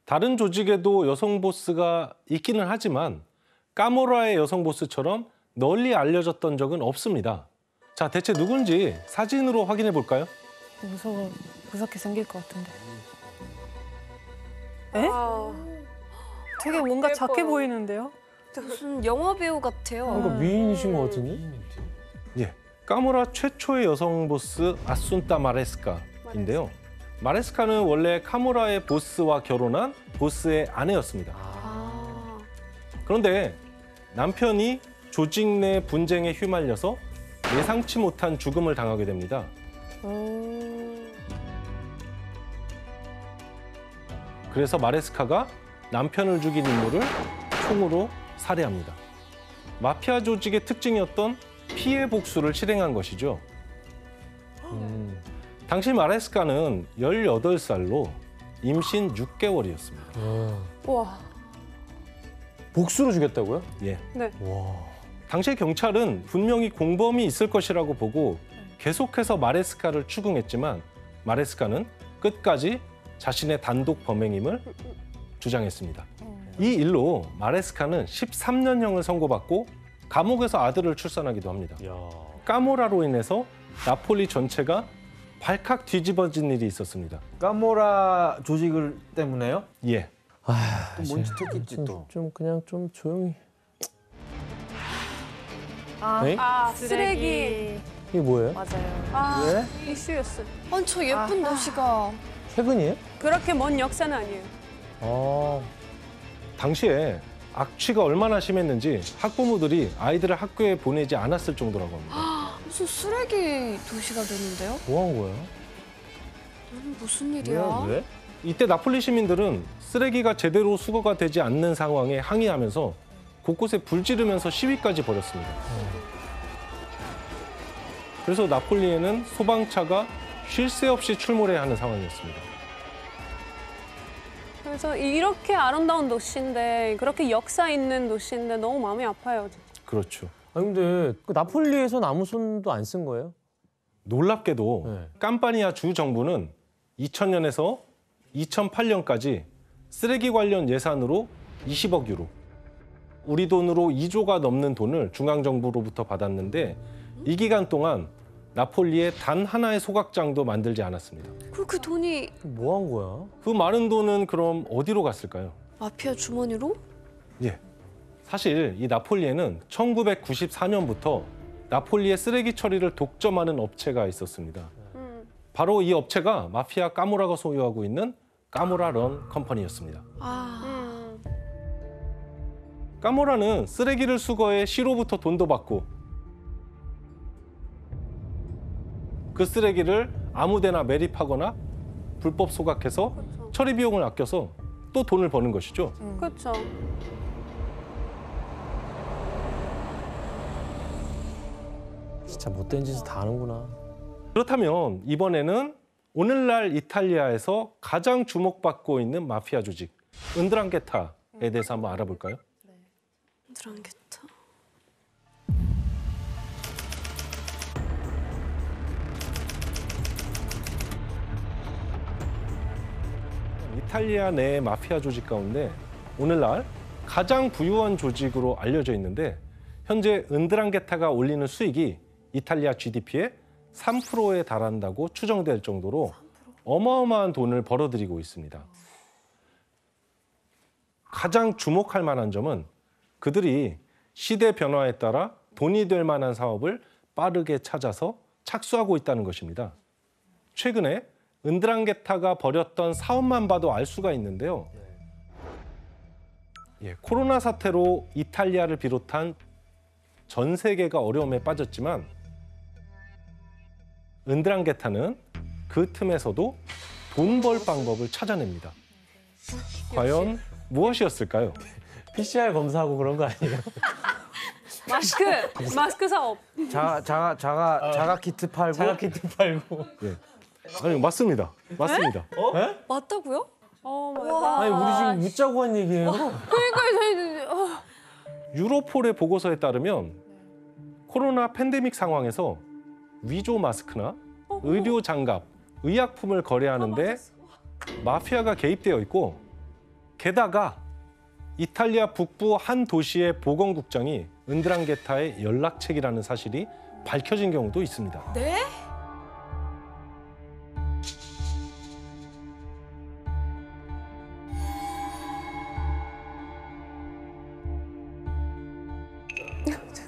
다른 조직에도 여성 보스가 있기는 하지만 까모라의 여성 보스처럼 널리 알려졌던 적은 없습니다. 자, 대체 누군지 사진으로 확인해 볼까요? 무섭게 생길 것 같은데. 에? 되게 뭔가 작게 보이는데요? 무슨 영화 배우 같아요. 뭔가 미인이신 것 같은데? 예, 까모라 최초의 여성 보스 아순타 마레스카인데요. 마레스카는 원래 카모라의 보스와 결혼한 보스의 아내였습니다. 그런데 남편이 조직 내 분쟁에 휘말려서 예상치 못한 죽음을 당하게 됩니다. 그래서 마레스카가 남편을 죽인 인물을 총으로 살해합니다. 마피아 조직의 특징이었던 피해 복수를 실행한 것이죠. 당시 마레스카는 18살로 임신 6개월이었습니다. 와. 복수로 죽였다고요? 예. 네. 와. 당시 경찰은 분명히 공범이 있을 것이라고 보고 계속해서 마레스카를 추궁했지만 마레스카는 끝까지 자신의 단독 범행임을 주장했습니다. 이 일로 마레스카는 13년형을 선고받고 감옥에서 아들을 출산하기도 합니다. 까모라로 인해서 나폴리 전체가 발칵 뒤집어진 일이 있었습니다. 까모라 조직을 때문에요? 예. 또 뭔 짓 했겠지 또. 좀 그냥 좀 조용히. 아, 네? 쓰레기. 이게 뭐예요? 맞아요. 이슈였어. 아니 저 예쁜 도시가 최근이에요? 그렇게 먼 역사는 아니에요. 당시에 악취가 얼마나 심했는지 학부모들이 아이들을 학교에 보내지 않았을 정도라고 합니다. 무슨 쓰레기 도시가 되는데요? 뭐 한 거야? 무슨 일이야? 왜? 이때 나폴리 시민들은 쓰레기가 제대로 수거가 되지 않는 상황에 항의하면서 곳곳에 불 지르면서 시위까지 벌였습니다. 그래서 나폴리에는 소방차가 쉴 새 없이 출몰해야 하는 상황이었습니다. 그래서 이렇게 아름다운 도시인데 그렇게 역사 있는 도시인데 너무 마음이 아파요. 그렇죠. 아니 근데 그 나폴리에선 아무 손도 안 쓴 거예요? 놀랍게도 캄파니아 주 정부는 2000년에서 2008년까지 쓰레기 관련 예산으로 20억 유로, 우리 돈으로 2조가 넘는 돈을 중앙정부로부터 받았는데 이 기간 동안 나폴리에 단 하나의 소각장도 만들지 않았습니다. 그럼 그 돈이 뭐 한 거야? 그 많은 돈은 그럼 어디로 갔을까요? 마피아 주머니로? 예. 사실 이 나폴리에는 1994년부터 나폴리의 쓰레기 처리를 독점하는 업체가 있었습니다. 바로 이 업체가 마피아 까모라가 소유하고 있는 까모라 런 컴퍼니였습니다. 까모라는 쓰레기를 수거해 시로부터 돈도 받고 그 쓰레기를 아무데나 매립하거나 불법 소각해서 처리 비용을 아껴서 또 돈을 버는 것이죠. 그렇죠. 진짜 못된 짓을 다 하는구나. 그렇다면 이번에는 오늘날 이탈리아에서 가장 주목받고 있는 마피아 조직 은드랑게타에 대해서 한번 알아볼까요? 은드랑게타. 이탈리아 내 마피아 조직 가운데 오늘날 가장 부유한 조직으로 알려져 있는데 현재 은드랑게타가 올리는 수익이 이탈리아 GDP의 3%에 달한다고 추정될 정도로 어마어마한 돈을 벌어들이고 있습니다. 가장 주목할 만한 점은 그들이 시대 변화에 따라 돈이 될 만한 사업을 빠르게 찾아서 착수하고 있다는 것입니다. 최근에 은드랑게타가 벌였던 사업만 봐도 알 수가 있는데요. 코로나 사태로 이탈리아를 비롯한 전 세계가 어려움에 빠졌지만 은드랑게타는 그 틈에서도 돈 벌 방법을 찾아냅니다. 과연 무엇이었을까요? PCR 검사하고 그런 거 아니에요? 마스크 사업. 자가 키트 팔고. 자가 키트 팔고. 예. 아니 맞습니다. 맞습니다. 맞다고요? 아니 우리 지금 묻자고 한 얘기예요. 그러니까 유로폴의 보고서에 따르면 코로나 팬데믹 상황에서 위조 마스크나 의료 장갑, 의약품을 거래하는데 마피아가 개입되어 있고 게다가 이탈리아 북부 한 도시의 보건국장이 은드랑게타의 연락책이라는 사실이 밝혀진 경우도 있습니다. 네?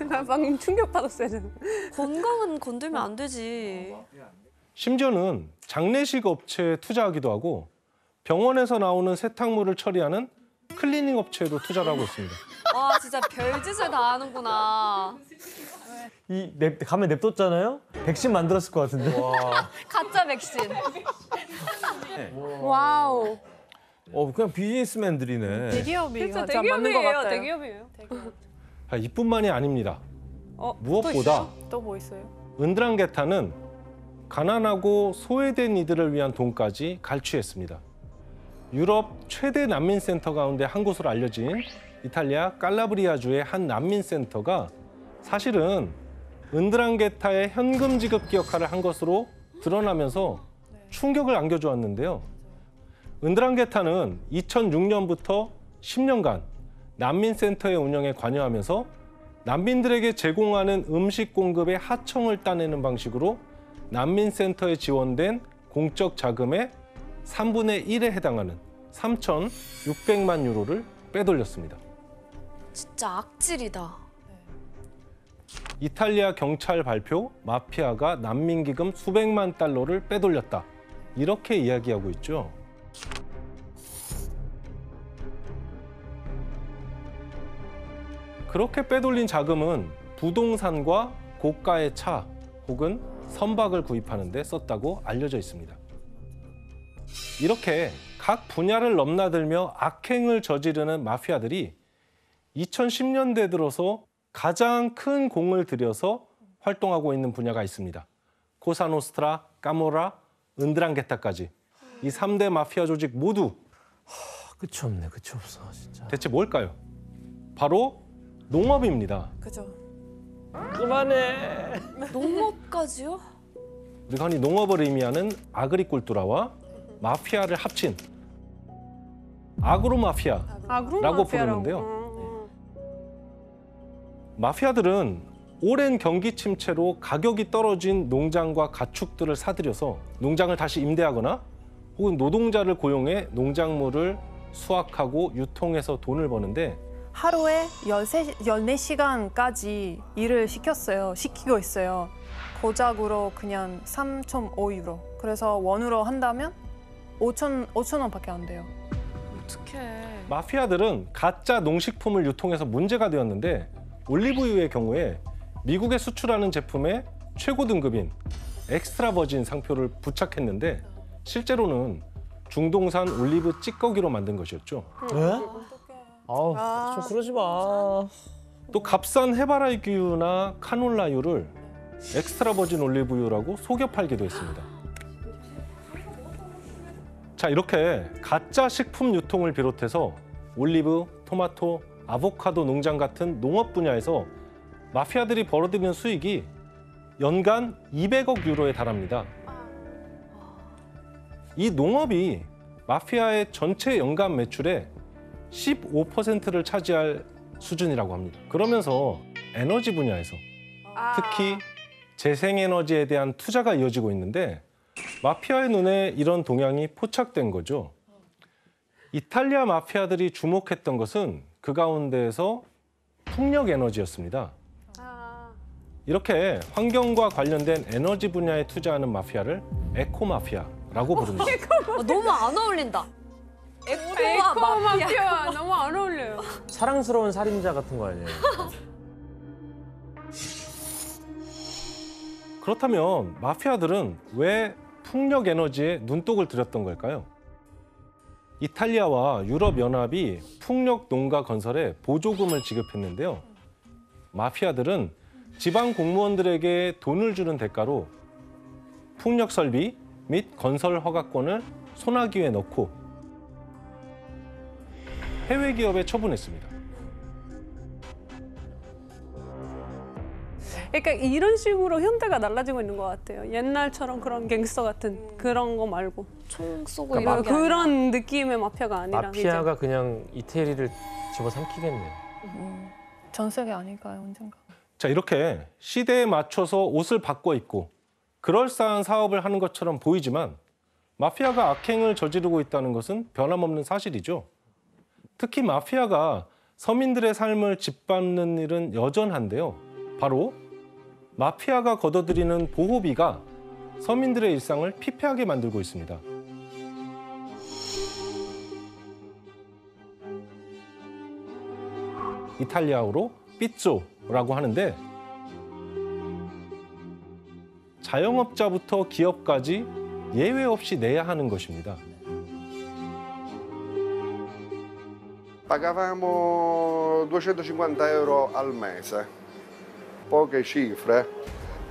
나 방금 충격받았어요. 건강은 건들면 안 되지. 심지어는 장례식 업체에 투자하기도 하고 병원에서 나오는 세탁물을 처리하는 클리닝 업체에도 투자를 하고 있습니다. 와 진짜 별짓을 다 하는구나. 가면 냅뒀잖아요. 백신 만들었을 것 같은데. 가짜 백신. 와우. 그냥 비즈니스맨들이네. 대기업이 진짜 맞는 것 대기업이에요. 같아요. 대기업이에요. 이뿐만이 아닙니다. 무엇보다 또 뭐 있어요? 은드랑게타는 가난하고 소외된 이들을 위한 돈까지 갈취했습니다. 유럽 최대 난민센터 가운데 한 곳으로 알려진 이탈리아 칼라브리아주의 한 난민센터가 사실은 은드랑게타의 현금 지급기 역할을 한 것으로 드러나면서 충격을 안겨주었는데요. 은드랑게타는 2006년부터 10년간 난민센터의 운영에 관여하면서 난민들에게 제공하는 음식 공급의 하청을 따내는 방식으로 난민센터에 지원된 공적 자금의 3분의 1에 해당하는 3,600만 유로를 빼돌렸습니다. 진짜 악질이다. 이탈리아 경찰 발표, 마피아가 난민기금 수백만 달러를 빼돌렸다. 이렇게 이야기하고 있죠. 그렇게 빼돌린 자금은 부동산과 고가의 차 혹은 선박을 구입하는 데 썼다고 알려져 있습니다. 이렇게 각 분야를 넘나들며 악행을 저지르는 마피아들이 2010년대 들어서 가장 큰 공을 들여서 활동하고 있는 분야가 있습니다. 코사노스트라, 까모라, 은드랑게타까지 이 3대 마피아 조직 모두 끝이 없네, 끝이 없어 진짜. 대체 뭘까요? 바로 농업입니다. 그죠. 그만해. 농업까지요? 우리가 흔히 농업을 의미하는 아그리콜투라와 마피아를 합친 아그로마피아라고 부르는데요. 마피아들은 오랜 경기 침체로 가격이 떨어진 농장과 가축들을 사들여서 농장을 다시 임대하거나 혹은 노동자를 고용해 농작물을 수확하고 유통해서 돈을 버는데 하루에 14시간까지 일을 시키고 있어요. 고작으로 그냥 3.5유로. 그래서 원으로 한다면 5천 원밖에 안 돼요. 어떡해. 마피아들은 가짜 농식품을 유통해서 문제가 되었는데 올리브유의 경우에 미국에 수출하는 제품의 최고 등급인 엑스트라 버진 상표를 부착했는데 실제로는 중동산 올리브 찌꺼기로 만든 것이었죠. 아우, 좀 그러지 마. 또 값싼 해바라기유나 카놀라유를 엑스트라 버진 올리브유라고 속여 팔기도 했습니다. 자, 이렇게 가짜 식품 유통을 비롯해서 올리브, 토마토, 아보카도 농장 같은 농업 분야에서 마피아들이 벌어들이는 수익이 연간 200억 유로에 달합니다. 이 농업이 마피아의 전체 연간 매출의 15%를 차지할 수준이라고 합니다. 그러면서 에너지 분야에서 특히 재생에너지에 대한 투자가 이어지고 있는데 마피아의 눈에 이런 동향이 포착된 거죠. 이탈리아 마피아들이 주목했던 것은 그 가운데에서 풍력 에너지였습니다. 이렇게 환경과 관련된 에너지 분야에 투자하는 마피아를 에코 마피아라고 부릅니다. 너무 안 어울린다. 에코 마피아 너무 안 어울려요. 사랑스러운 살인자 같은 거 아니에요? 그렇다면 마피아들은 왜 풍력 에너지에 눈독을 들였던 걸까요? 이탈리아와 유럽연합이 풍력 농가 건설에 보조금을 지급했는데요. 마피아들은 지방 공무원들에게 돈을 주는 대가로 풍력 설비 및 건설 허가권을 소나기에 넣고 해외 기업에 처분했습니다. 그러니까 이런 식으로 현대가 달라지고 있는 것 같아요. 옛날처럼 그런 갱스터 같은 그런 거 말고 총 쏘고 그러니까 이런 게 그런 느낌의 마피아가 아니라 마피아가 이제. 그냥 이태리를 집어삼키겠네요. 전 세계 아닐까요, 언젠가? 자, 이렇게 시대에 맞춰서 옷을 바꿔 입고 그럴싸한 사업을 하는 것처럼 보이지만 마피아가 악행을 저지르고 있다는 것은 변함없는 사실이죠. 특히 마피아가 서민들의 삶을 짓밟는 일은 여전한데요. 바로 마피아가 걷어들이는 보호비가 서민들의 일상을 피폐하게 만들고 있습니다. 이탈리아어로 삐쪼라고 하는데 자영업자부터 기업까지 예외 없이 내야 하는 것입니다. Pagavamo 250 euro al mese, poche cifre.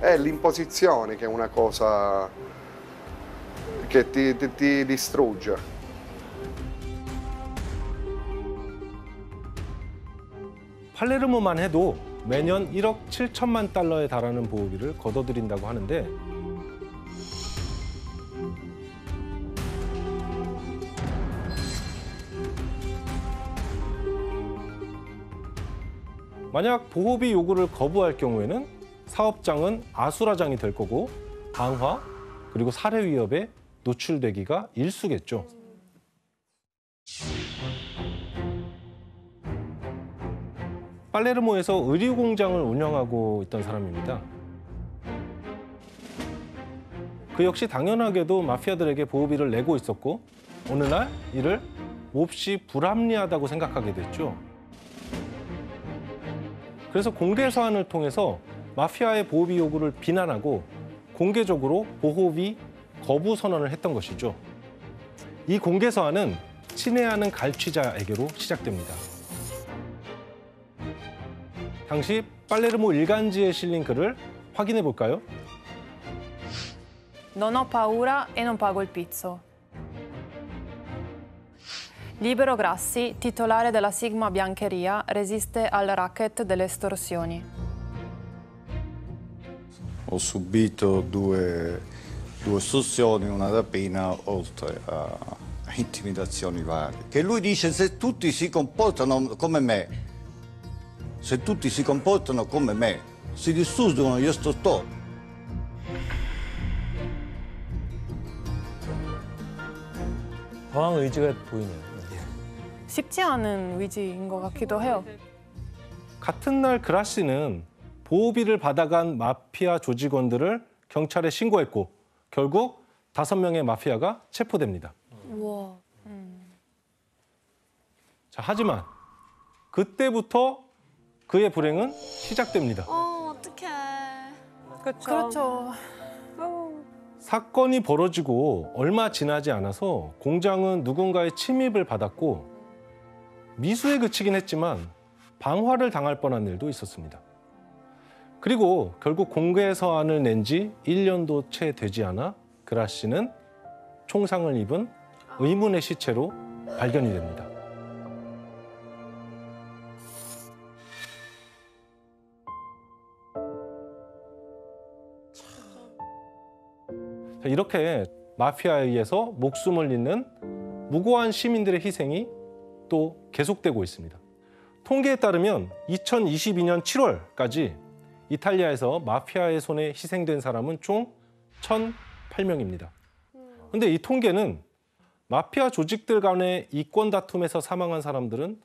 È l'imposizione che è una cosa che ti distrugge. 팔레르모만 해도 매년 1억 7천만 달러에 달하는 보호비를 걷어들인다고 하는데 만약 보호비 요구를 거부할 경우에는 사업장은 아수라장이 될 거고 방화 그리고 살해 위협에 노출되기가 일쑤겠죠. 팔레르모에서 의류 공장을 운영하고 있던 사람입니다. 그 역시 당연하게도 마피아들에게 보호비를 내고 있었고 어느 날 이를 몹시 불합리하다고 생각하게 됐죠. 그래서 공개 서한을 통해서 마피아의 보호비 요구를 비난하고 공개적으로 보호비 거부 선언을 했던 것이죠. 이 공개 서한은 친애하는 갈취자에게로 시작됩니다. 당시 팔레르모 일간지에 실린 글을 확인해 볼까요? Non ho paura e non pago il pizzo. Libero Grassi, titolare della Sigma Biancheria, resiste al racket delle estorsioni. Ho subito due estorsioni, una rapina, oltre a intimidazioni varie. Che lui dice se tutti si comportano come me, si distruggono gli struttori. 저항 의지가 보이네요. 쉽지 않은 위지인 것 같기도 해요. 같은 날 그라시는 보호비를 받아간 마피아 조직원들을 경찰에 신고했고 결국 5명의 마피아가 체포됩니다. 우와. 자, 하지만 그때부터 그의 불행은 시작됩니다. 어떡해. 그렇죠. 사건이 벌어지고 얼마 지나지 않아서 공장은 누군가의 침입을 받았고 미수에 그치긴 했지만 방화를 당할 뻔한 일도 있었습니다. 그리고 결국 공개 서한을 낸 지 1년도 채 되지 않아 그라시는 총상을 입은 의문의 시체로 발견이 됩니다. 이렇게 마피아에 의해서 목숨을 잃는 무고한 시민들의 희생이 또 계속되고 있습니다. 통계에 따르면 2022년 7월까지 이탈리아에서 마피아의 손에 희생된 사람은 총 1,008명입니다. 그런데 이 통계는 마피아 조직들 간의 이권 다툼에서 사망한 사람들은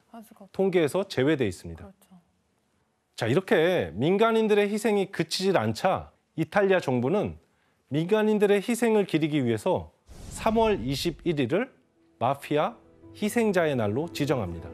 통계에서 제외돼 있습니다. 자, 이렇게 민간인들의 희생이 그치질 않자 이탈리아 정부는 민간인들의 희생을 기리기 위해서 3월 21일을 마피아 희생자의 날로 지정합니다.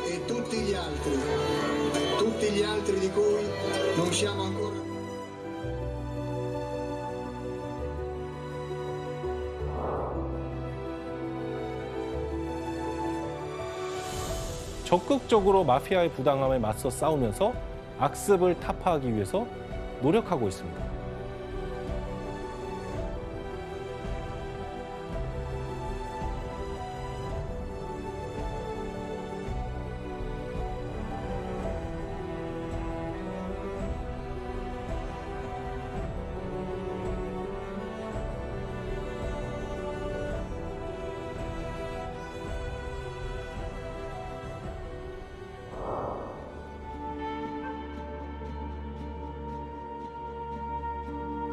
E tutti gli altri di cui non siamo ancora. 적극적으로 마피아의 부당함에 맞서 싸우면서 악습을 타파하기 위해서 노력하고 있습니다.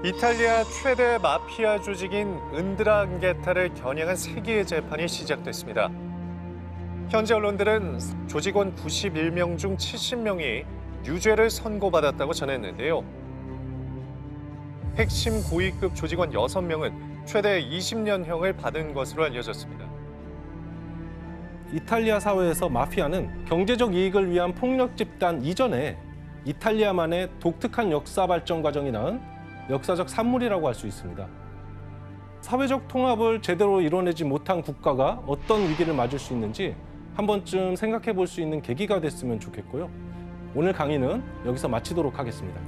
이탈리아 최대 마피아 조직인 은드랑게타를 겨냥한 3개의 재판이 시작됐습니다. 현재 언론들은 조직원 91명 중 70명이 유죄를 선고받았다고 전했는데요. 핵심 고위급 조직원 6명은 최대 20년형을 받은 것으로 알려졌습니다. 이탈리아 사회에서 마피아는 경제적 이익을 위한 폭력 집단 이전에 이탈리아만의 독특한 역사 발전 과정이 낳은 역사적 산물이라고 할 수 있습니다. 사회적 통합을 제대로 이뤄내지 못한 국가가 어떤 위기를 맞을 수 있는지 한 번쯤 생각해 볼 수 있는 계기가 됐으면 좋겠고요. 오늘 강의는 여기서 마치도록 하겠습니다.